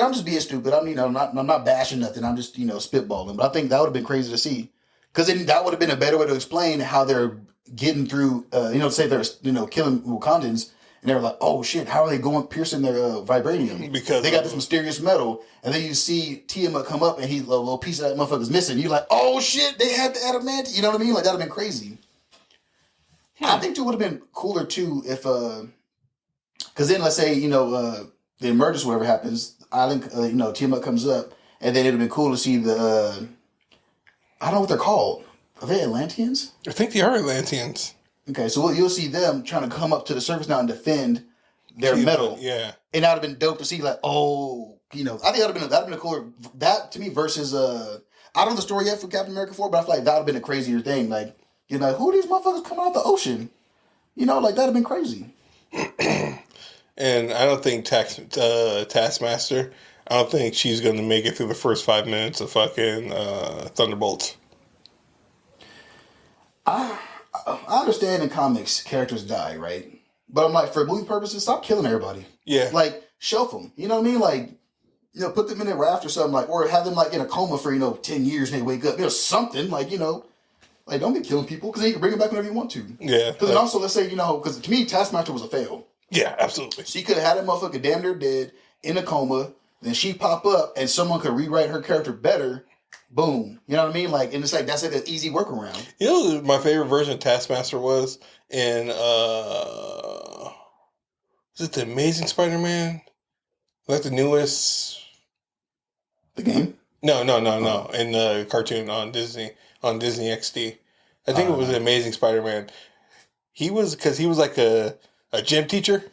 I'm just being stupid. I'm not bashing nothing. I'm just spitballing. But I think that would have been crazy to see, because then that would have been a better way to explain how they're getting through. Say they're killing Wakandans, and they're like, oh shit, how are they piercing their vibranium? Because they got this mysterious metal, and then you see Tiamat come up, and a little piece of that motherfucker's missing. You're like, oh shit, they had the adamantium. You know what I mean? Like that'd have been crazy. I think it would have been cooler too if, because then let's say the emergence, whatever happens, island, Tiamat comes up, and then it'd have been cool to see the, I don't know what they're called. Are they Atlanteans? I think they are Atlanteans. Okay, so you'll see them trying to come up to the surface now and defend their metal. Yeah, and that would have been dope to see. Like, I think that'd have been a cooler, that to me versus I don't know the story yet for Captain America 4, but I feel like that would have been a crazier thing. Like, who are these motherfuckers coming out the ocean? Like that'd have been crazy. And I don't think Taskmaster, I don't think she's going to make it through the first 5 minutes of fucking Thunderbolts. I understand in comics characters die, right? But I'm like, for movie purposes, stop killing everybody. Yeah. Like, shelf them. You know what I mean? Like, put them in a raft or something, or have them in a coma for 10 years and they wake up. Something like don't be killing people, because then you can bring them back whenever you want to. Yeah. Because then also, let's say because to me Taskmaster was a fail. Yeah, absolutely. She could have had that motherfucker damn near dead in a coma. Then she pop up and someone could rewrite her character better. Boom. You know what I mean? And it's that's an easy workaround. My favorite version of Taskmaster was in was it the Amazing Spider-Man? The newest. The game? No. In the cartoon on Disney XD. I think it was Amazing Spider-Man. He was like a gym teacher,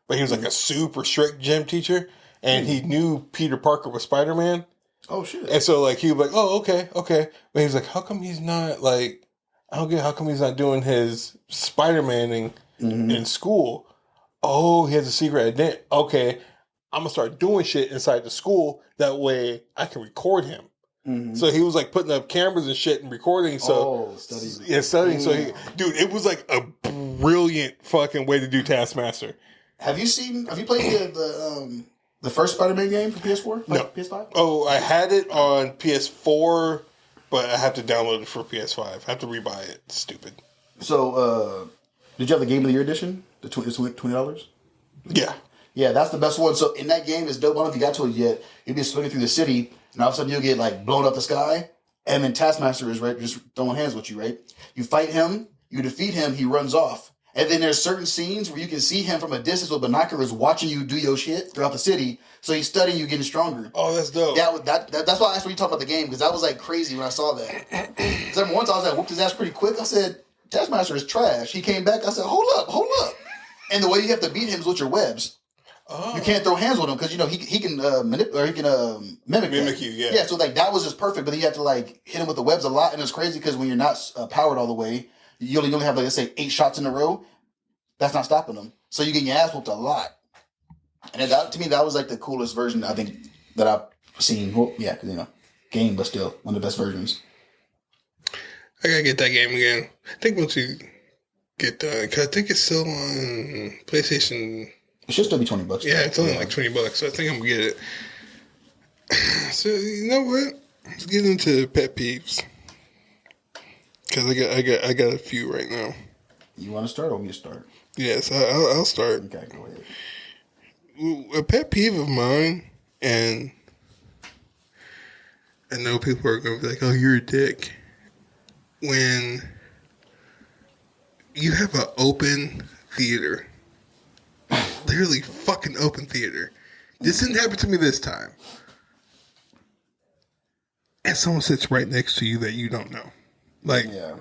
but he was like a super strict gym teacher, and he knew Peter Parker was Spider-Man. Oh shit! And so like he was like, oh okay. But he was like, how come he's not like? I don't get how come he's not doing his Spider-Man in school. Oh, he has a secret identity. Okay, I'm gonna start doing shit inside the school. That way I can record him. Mm-hmm. So he was like putting up cameras and shit and recording. So studying. Mm. So dude, it was like a brilliant fucking way to do Taskmaster. Have you played the first Spider-Man game for PS4? No. PS5? Oh, I had it on PS4, but I have to download it for PS5. I have to rebuy it. It's stupid. So, did you have the Game of the Year edition? The $20? Yeah. Yeah, that's the best one. So in that game, it's dope. I don't know if you got to it yet. You'll be swinging through the city, and all of a sudden you'll get like blown up the sky, and then Taskmaster is right, just throwing hands with you, right? You fight him, you defeat him, he runs off. And then there's certain scenes where you can see him from a distance with binoculars watching you do your shit throughout the city. So he's studying you getting stronger. Oh, that's dope. That's why I asked when you talk about the game, because that was like crazy when I saw that. Because once I was like, whooped his ass pretty quick. I said, Taskmaster is trash. He came back. I said, hold up. And the way you have to beat him is with your webs. Oh. You can't throw hands with him because he can manipulate, or he can mimic you. Yeah. Yeah. So like that was just perfect, but then you have to like hit him with the webs a lot, and it's crazy because when you're not powered all the way, you only have like let's say 8 shots in a row. That's not stopping them. So you get your ass whooped a lot. And to me, that was like the coolest version I think that I've seen. Well, yeah, because game, but still one of the best versions. I gotta get that game again. I think once you get done, because I think it's still on PlayStation. It should still be $20. Yeah, it's only like $20, so I think I'm gonna get it. So you know what? Let's get into pet peeves. Because I got a few right now. You want to start or me to start? Yes, I'll start. Okay, go ahead. A pet peeve of mine, and I know people are gonna be like, "Oh, you're a dick." When you have an open theater. Literally fucking open theater. This didn't happen to me this time. And someone sits right next to you that you don't know. Like, yeah.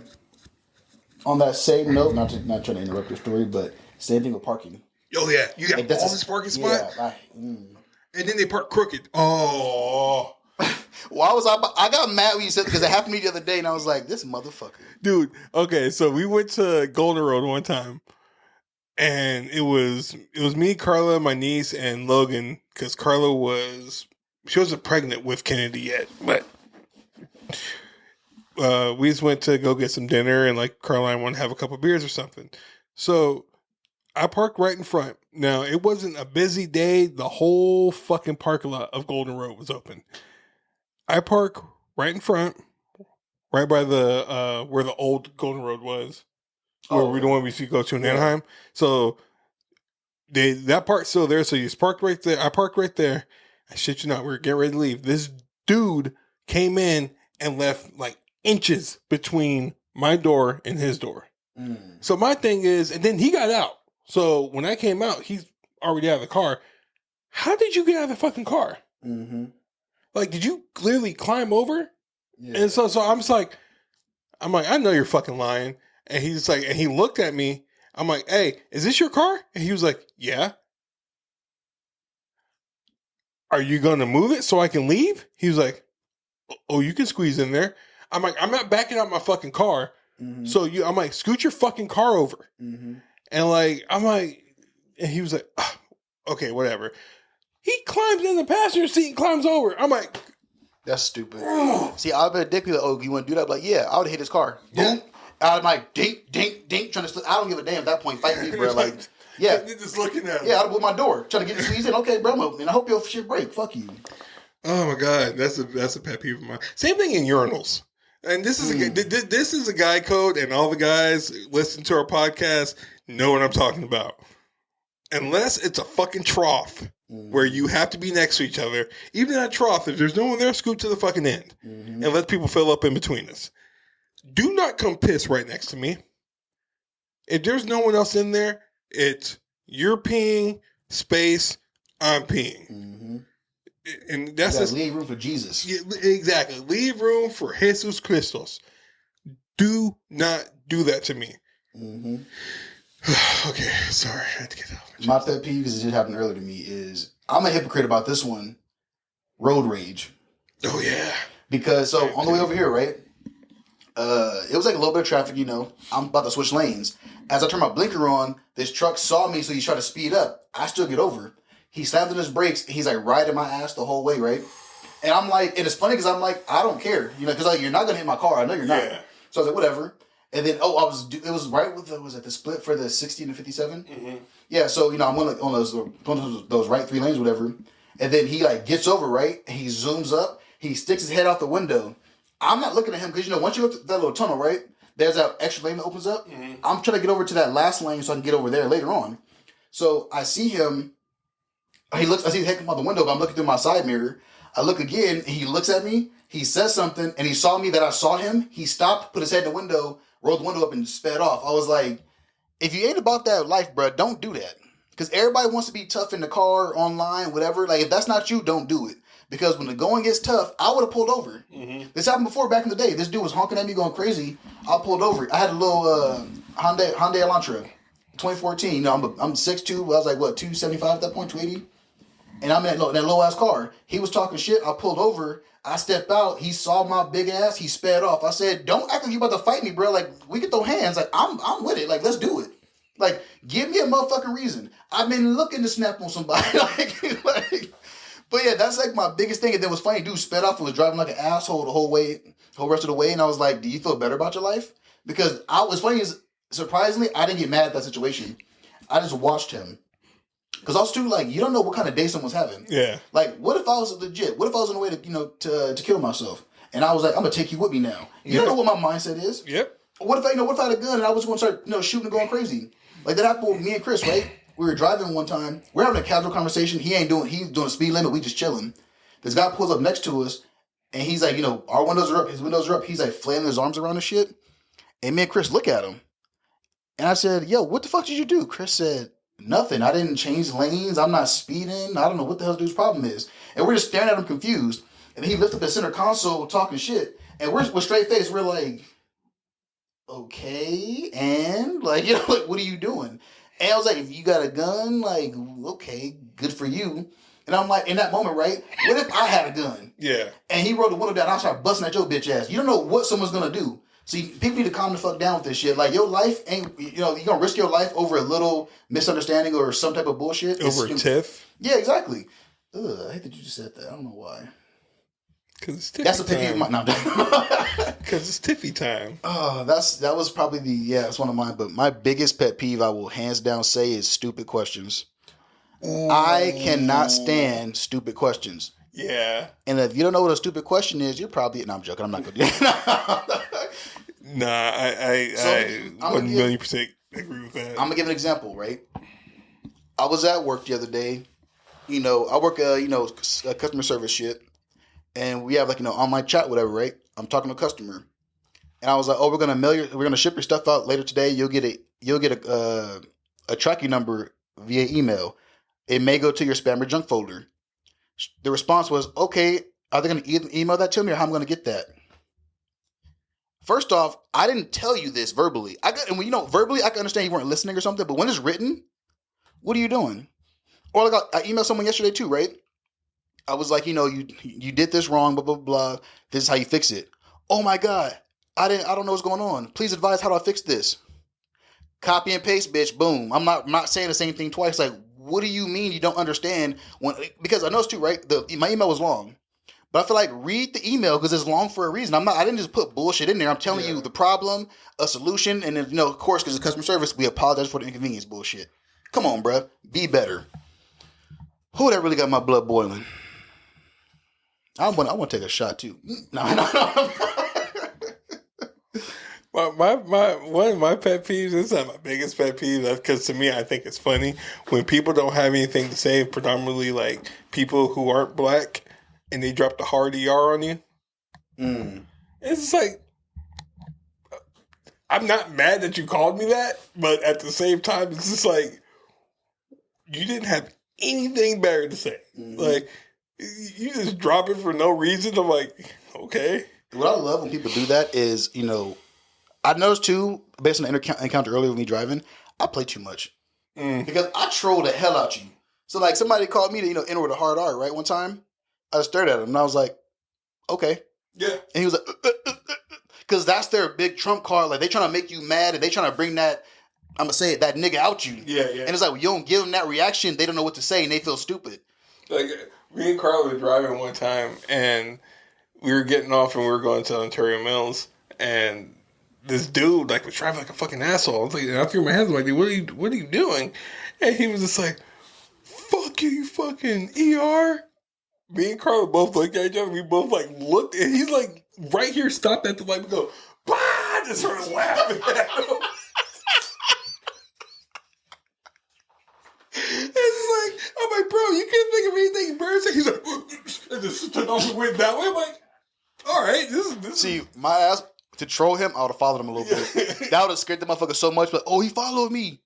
On that same note, not trying to interrupt your story, but same thing with parking. Oh yeah, you got all this parking spot, and then they park crooked. Oh. Well, I got mad when you said because it happened to me the other day, and I was like, "This motherfucker, dude." Okay, so we went to Golden Road one time. And it was me, Carla, my niece, and Logan, because Carla wasn't pregnant with Kennedy yet, but we just went to go get some dinner, and like Carla and I want to have a couple beers or something. So I parked right in front. Now it wasn't a busy day; the whole fucking parking lot of Golden Road was open. I park right in front, right by the where the old Golden Road was. Where we don't want to go to in Anaheim. So that part's still there. So you just parked right there. I parked right there. I shit you not. We were getting ready to leave. This dude came in and left like inches between my door and his door. Mm. So my thing is, and then he got out. So when I came out, he's already out of the car. How did you get out of the fucking car? Mm-hmm. Like, did you clearly climb over? Yeah. And so I'm just like, I know you're fucking lying. And he's like, and he looked at me. I'm like, hey, is this your car? And he was like, yeah. Are you going to move it so I can leave? He was like, oh, you can squeeze in there. I'm like, I'm not backing out my fucking car. Mm-hmm. So I'm like, scoot your fucking car over. Mm-hmm. And like, and he was like, oh, okay, whatever. He climbs in the passenger seat and climbs over. I'm like, that's stupid. See, I've been a dick. Like, oh, you want to do that? I'm like, yeah, I would hit his car. Boom. Yeah. I'm like, dink, trying to. I don't give a damn at that point. Fight me, bro. Like, yeah, you're just looking at him. Yeah, I'd open my door, trying to get the squeeze in. Okay, bro, and I hope your shit break. Fuck you. Oh my god, that's a pet peeve of mine. Same thing in urinals. And this is a guy code, and all the guys listen to our podcast know what I'm talking about. Unless it's a fucking trough where you have to be next to each other, even that trough, if there's no one there, scoot to the fucking end and let people fill up in between us. Do not come piss right next to me. If there's no one else in there, it's you're peeing, space, I'm peeing. Mm-hmm. And that's leave room for Jesus. Yeah, exactly. Leave room for Jesus Christos. Do not do that to me. Mm-hmm. Okay, sorry. I had to get that off my pet peeve, because it did happen earlier to me, is I'm a hypocrite about this one. Road rage. Oh, yeah. Because, so, on the way over here, right? It was like a little bit of traffic, I'm about to switch lanes. As I turn my blinker on, this truck saw me, so he tried to speed up. I still get over. He slams on his brakes. He's like riding my ass the whole way, right? And I'm like, and it's funny because I'm like, I don't care, because like, you're not gonna hit my car. I know you're not. Yeah. So I was like, whatever. And then, it was right with was it the split for the 60 and 57? Mm-hmm. Yeah. So I'm on those right three lanes, whatever. And then he like gets over, right? He zooms up. He sticks his head out the window. I'm not looking at him because once you go to that little tunnel, right? There's that extra lane that opens up. Mm-hmm. I'm trying to get over to that last lane so I can get over there later on. So I see him. I see him come out the window, but I'm looking through my side mirror. I look again, and he looks at me. He says something, and he saw me that I saw him. He stopped, put his head in the window, rolled the window up, and sped off. I was like, if you ain't about that life, bro, don't do that. Because everybody wants to be tough in the car, online, whatever. Like, if that's not you, don't do it. Because when the going gets tough, I would have pulled over. Mm-hmm. This happened before back in the day. This dude was honking at me going crazy. I pulled over. I had a little Hyundai Elantra, 2014. I'm 6'2". I was like, 275 at that point, 280? And I'm in that low-ass car. He was talking shit. I pulled over. I stepped out. He saw my big ass. He sped off. I said, don't act like you about to fight me, bro. Like, we can throw hands. Like, I'm with it. Like, let's do it. Like, give me a motherfucking reason. I've been looking to snap on somebody. But yeah, that's like my biggest thing. And then it was funny, dude sped off and was driving like an asshole the whole rest of the way. And I was like, do you feel better about your life? Because what's funny is, surprisingly, I didn't get mad at that situation. I just watched him. Because also too, like, you don't know what kind of day someone's having. Yeah. Like, what if I was legit? What if I was on the way to kill myself? And I was like, I'm gonna take you with me now. You don't know what my mindset is. Yep. What if I had a gun and I was going to start shooting and going crazy? Like that happened with me and Chris, right? We were driving one time. We're having a casual conversation. He's doing a speed limit. We just chilling. This guy pulls up next to us, and he's like, our windows are up. His windows are up. He's like flailing his arms around and shit. And me and Chris look at him, and I said, "Yo, what the fuck did you do?" Chris said, "Nothing. I didn't change lanes. I'm not speeding. I don't know what the hell dude's problem is." And we're just staring at him confused. And he lifts up his center console talking shit, and we're with straight face. We're like, "Okay," and like, what are you doing? And I was like, if you got a gun, like, okay, good for you. And I'm like, in that moment, right? What if I had a gun? Yeah. And he rolled the window down, and I started busting at your bitch ass. You don't know what someone's gonna do. So people need to calm the fuck down with this shit. Like, your life ain't, you're gonna risk your life over a little misunderstanding or some type of bullshit. Over a tiff? Yeah, exactly. Ugh, I hate that you just said that. I don't know why. Because it's tiffy time. That's a picture of mine. Because it's tiffy time. Oh, that was probably that's one of mine. But my biggest pet peeve, I will hands down say, is stupid questions. I cannot stand stupid questions. Yeah. And if you don't know what a stupid question is, you're probably... No, I'm joking. I'm not going to do that. Nah, I 1,000,000% agree with that. I'm going to give an example, right? I was at work the other day. I work, customer service shit. And we have online chat, whatever, right? I'm talking to a customer. And I was like, we're going to ship your stuff out later today. You'll get a tracking number via email. It may go to your spam or junk folder. The response was, okay, are they going to email that to me or how am I going to get that? First off, I didn't tell you this verbally. Verbally, I can understand you weren't listening or something, but when it's written, what are you doing? Or like I emailed someone yesterday too, right? I was like, you did this wrong, blah, blah, blah. This is how you fix it. Oh my God. I don't know what's going on. Please advise how do I fix this? Copy and paste, bitch. Boom. I'm not saying the same thing twice. Like, what do you mean you don't understand? Because I noticed too, right? My email was long. But I feel like read the email because it's long for a reason. I didn't just put bullshit in there. I'm telling you the problem, a solution, and then, of course, because it's customer service, we apologize for the inconvenience bullshit. Come on, bruh. Be better. Who that really got my blood boiling? I want to take a shot too. No. One of my pet peeves, this is not my biggest pet peeve, because to me, I think it's funny when people don't have anything to say, predominantly like people who aren't black, and they drop the hard ER on you. It's just like, I'm not mad that you called me that, but at the same time, it's just like, you didn't have anything better to say. Mm-hmm. Like, you just drop it for no reason. I'm like, okay. What I love when people do that is, I noticed too, based on the encounter earlier with me driving, I play too much because I troll the hell out you. So like somebody called me to enter with a hard R right one time. I stared at him and I was like, okay, yeah, and he was like, because that's their big trump card. Like they trying to make you mad and they trying to bring that. I'm gonna say it, that nigga out you. Yeah. And it's like when you don't give them that reaction, they don't know what to say and they feel stupid. Like me and Carl were driving one time and we were getting off and we were going to Ontario Mills and this dude like was driving like a fucking asshole. I was like, and I threw my hands up like, what are you doing? And he was just like, fuck you, you fucking ER. Me and Carl both looked at each other. We both like looked, and he's like right here, stopped at the light. We go, bah! Just started laughing at him. It's like, I'm like, bro, you can't think of anything embarrassing. He's like, and just took off and went that way. I'm like, all right, this See, my ass to troll him, I would have followed him a little bit. That would have scared the motherfucker so much. But oh, he followed me.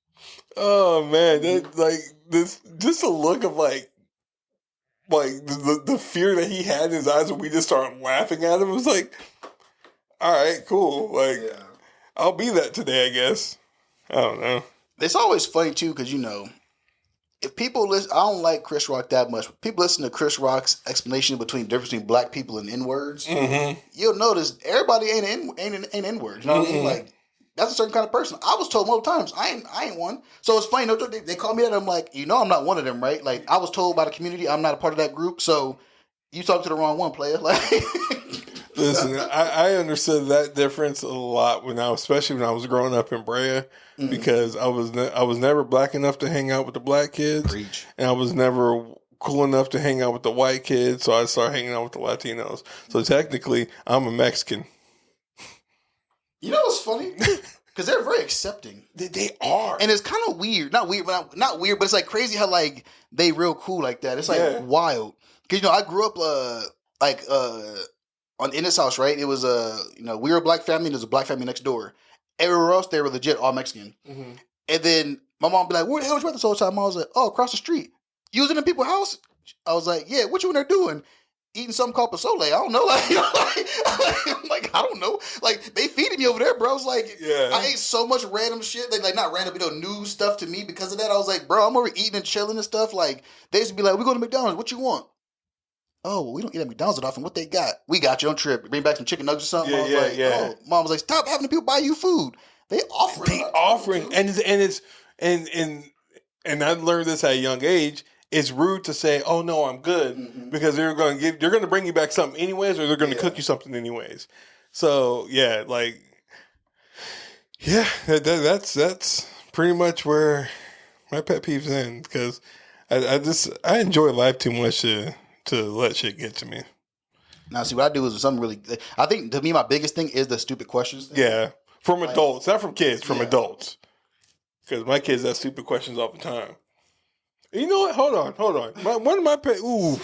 Oh man, that like this, just a look of like the fear that he had in his eyes when we just started laughing at him. It was like, all right, cool. Like, I'll be that today, I guess. I don't know. It's always funny too because if people listen, I don't like Chris Rock that much. But people listen to Chris Rock's explanation between the difference between black people and N words. Mm-hmm. You'll notice everybody ain't N words. You know what I mean? Like that's a certain kind of person. I was told multiple times I ain't one. So it's funny. They call me that. I'm like, I'm not one of them, right? Like I was told by the community I'm not a part of that group. So you talk to the wrong one, player. Like. Listen, I understood that difference a lot especially when I was growing up in Brea, because I was never black enough to hang out with the black kids, and I was never cool enough to hang out with the white kids, so I started hanging out with the Latinos. So technically, I'm a Mexican. You know what's funny? Because they're very accepting. They are, and it's kind of weird. Not weird, but it's like crazy how like they real cool like that. It's like wild. Because I grew up in this house, right? It was we were a black family and there's a black family next door. Everywhere else, they were legit all Mexican. Mm-hmm. And then my mom be like, where the hell was you at this whole time? I was like, oh, across the street. You was in people's house? I was like, yeah, what you in there doing? Eating something called pozole. I don't know. I'm like, I don't know. Like, they feeding me over there, bro. I was like, I ate so much random shit. Like not random, new stuff to me because of that. I was like, bro, I'm over eating and chilling and stuff. Like, they used to be like, we go to McDonald's. What you want? Oh, well, we don't eat at McDonald's often. What they got? We got you on trip. Bring back some chicken nuggets or something. Oh, mom was like, stop having the people buy you food. They offering. And I learned this at a young age. It's rude to say, "Oh no, I'm good," because they're going to bring you back something anyways, or they're going to cook you something anyways. So that's pretty much where my pet peeves end, because I enjoy life too much to let shit get to me. Now, see, what I do is something really. I think to me, my biggest thing is the stupid questions thing. Yeah, from adults, not from kids, from adults. Because my kids ask stupid questions all the time. You know what? Hold on. One of my pets. Ooh,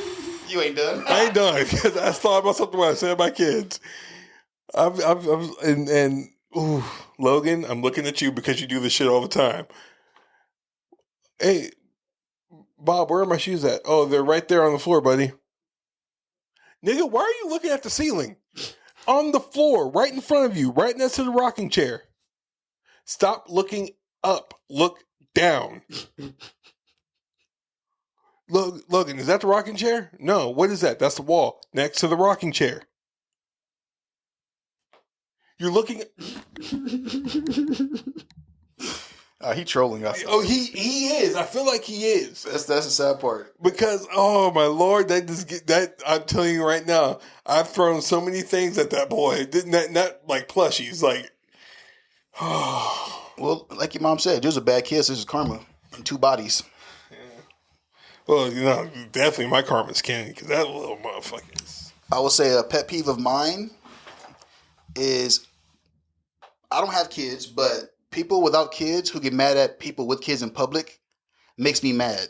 you ain't done. I ain't done, because I thought about something when I said my kids. Logan, I'm looking at you because you do this shit all the time. Hey, Bob, where are my shoes at? Oh, they're right there on the floor, buddy. Nigga, why are you looking at the ceiling? On the floor, right in front of you, right next to the rocking chair. Stop looking up. Look down. Logan, is that the rocking chair? No, what is that? That's the wall next to the rocking chair. You're looking at... He trolling us. Oh, he is. I feel like he is. That's the sad part. Because, oh my Lord, I'm telling you right now, I've thrown so many things at that boy. Not like plushies, like... Well, like your mom said, there's a bad kid, so this is karma in two bodies. Well, definitely my karma's candy, because that little motherfucker is... I would say a pet peeve of mine is, I don't have kids, but people without kids who get mad at people with kids in public makes me mad.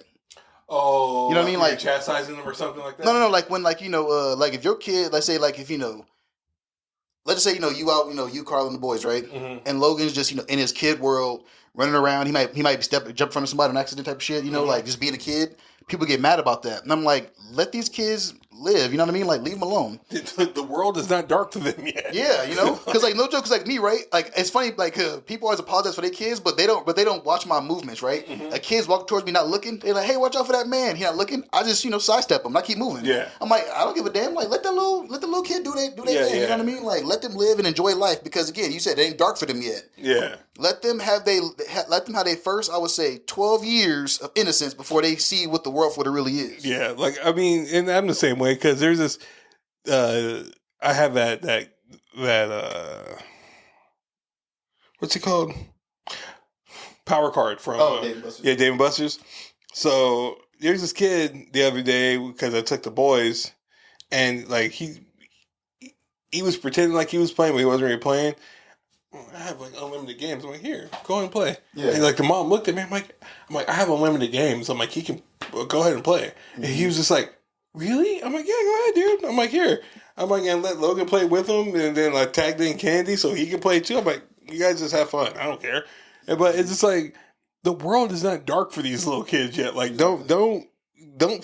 Oh, you know what I mean? Like chastising them or something like that? No. Like when, like if your kid, let's say, like if let's just say you out, you, Carl, and the boys, right? Mm-hmm. And Logan's just in his kid world running around. He might jump in front of somebody on accident type of shit. Like just being a kid. People get mad about that, and I'm like, let these kids live. You know what I mean? Like, leave them alone. The world is not dark to them yet. Yeah, you know, because like no joke, because like me, right? Like it's funny, like people always apologize for their kids, but they don't watch my movements, right? Mm-hmm. Like kids walk towards me not looking, they're like, "Hey, watch out for that man. He not looking." I just sidestep them. I keep moving. Yeah, I'm like, I don't give a damn. Like let the little kid do their thing. Yeah. You know what I mean? Like let them live and enjoy life because again, you said it ain't dark for them yet. Yeah. Let them have their first, I would say, 12 years of innocence before they see what the world for what it really is. Yeah, like I mean, and I'm the same way because there's this. I have that what's it called? Power card from Dave & Buster's. Yeah, Dave & Buster's. So there's this kid the other day because I took the boys, and like he was pretending like he was playing, but he wasn't really playing. I have like unlimited games. I'm like, here, go ahead and play. Yeah. And like the mom looked at me. I'm like, I have unlimited games. I'm like, he can go ahead and play. Mm-hmm. And he was just like, really? I'm like, yeah, go ahead, dude. I'm like, here. I'm like, and let Logan play with him, and then like tagged in Candy so he can play too. I'm like, you guys just have fun. I don't care. But it's just like the world is not dark for these little kids yet. Like, don't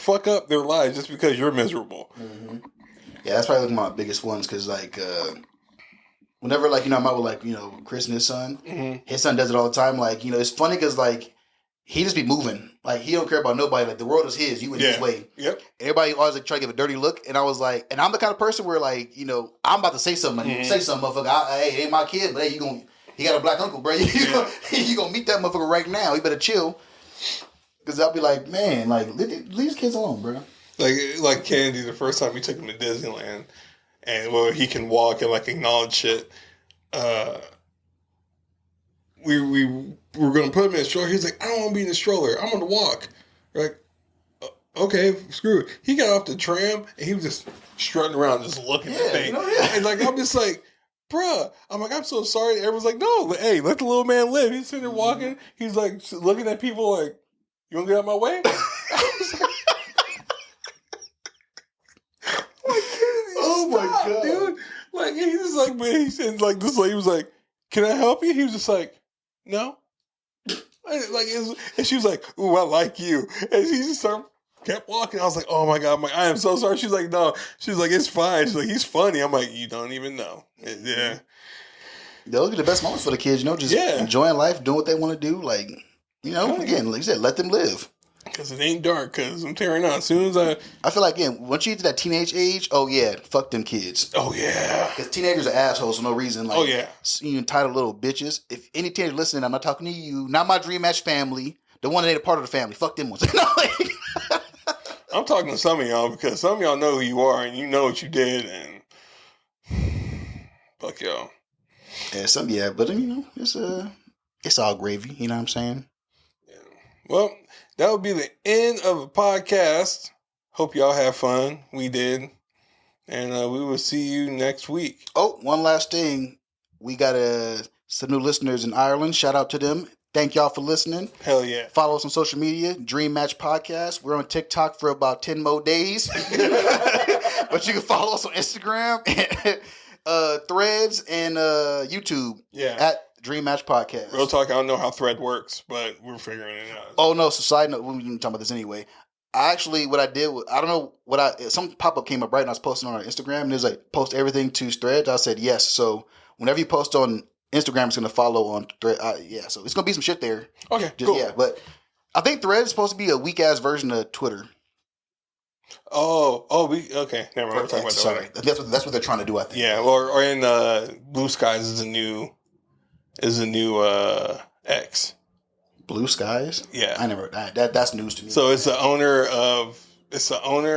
fuck up their lives just because you're miserable. Mm-hmm. Yeah, that's probably like my biggest ones because like. Whenever, like, I'm out with, like, Chris and his son, mm-hmm. His son does it all the time. Like, it's funny because, like, he just be moving. Like, he don't care about nobody. Like, the world is his. You in his way. Yep. Everybody always, like, try to give a dirty look. And I was like, and I'm the kind of person where, like, I'm about to say something. Mm-hmm. Say something, motherfucker. Hey, it ain't my kid, but hey, he got a black uncle, bro. You gonna meet that motherfucker right now. You better chill. Because I'll be like, man, like, leave these kids alone, bro. Like Candy, the first time we took him to Disneyland. And he can walk and like acknowledge shit. We were gonna put him in a stroller. He's like, I don't want to be in the stroller. I'm gonna walk. We're like, okay, screw it. He got off the tram and he was just strutting around, just looking at things. And like I'm just like, bruh. I'm like, I'm so sorry. Everyone's like, no, hey, let the little man live. He's sitting there walking. He's like looking at people like, you want to get out of my way? I was like, oh my god, dude! Like he was like, man, he said like this lady was like, "Can I help you?" He was just like, "No." And she was like, "Ooh, I like you," and she just kept walking. I was like, "Oh my god!" I'm like, "I am so sorry." She's like, "No," she's like, "It's fine." She's like, "He's funny." I'm like, "You don't even know." Yeah. Those are the best moments for the kids, just enjoying life, doing what they want to do. Like, again, like you said, let them live. Because it ain't dark, because I'm tearing out. As soon as I feel like, again, once you get to that teenage age, oh, yeah, fuck them kids. Oh, yeah. Because teenagers are assholes for no reason. Like, oh, yeah. You entitled little bitches. If any teenager listening, I'm not talking to you. Not my Dream Match family. The one that ain't a part of the family. Fuck them ones. I'm talking to some of y'all, because some of y'all know who you are, and you know what you did, and fuck y'all. Yeah, but, it's all gravy. You know what I'm saying? Yeah. Well, that would be the end of the podcast. Hope y'all have fun. We did. And we will see you next week. Oh, one last thing. We got some new listeners in Ireland. Shout out to them. Thank y'all for listening. Hell yeah. Follow us on social media, Dream Match Podcast. We're on TikTok for about 10 more days. But you can follow us on Instagram, Threads, and YouTube at Dream Match Podcast. Real talk, I don't know how Thread works, but we're figuring it out. Oh, no. So, side note, we were talking about this anyway. What I did was, I don't know some pop-up came up right and I was posting on our Instagram and it was like, post everything to Threads. I said yes. So, whenever you post on Instagram, it's going to follow on Thread. So it's going to be some shit there. Okay, cool. Yeah, but I think Thread is supposed to be a weak-ass version of Twitter. Okay. Never mind. We're talking about that. Sorry. That's what they're trying to do, I think. Yeah, or in Blue Skies is a new X. Blue Skies? Yeah. I never that's news to me. So it's the owner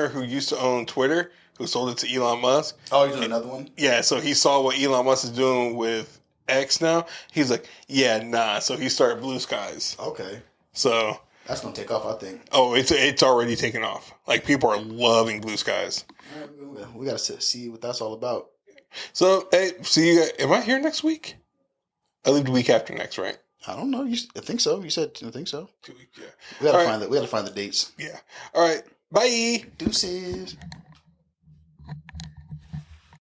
who used to own Twitter, who sold it to Elon Musk. Oh, he's doing another one? Yeah, so he saw what Elon Musk is doing with X now. He's like, yeah, nah. So he started Blue Skies. Okay. So that's gonna take off, I think. Oh, it's already taken off. Like people are loving Blue Skies. We gotta see what that's all about. So hey, see you guys. Am I here next week? I leave the week after next, right? I don't know. I think so. You said I think so. 2 weeks, yeah. We gotta find the dates. Yeah. All right. Bye. Deuces.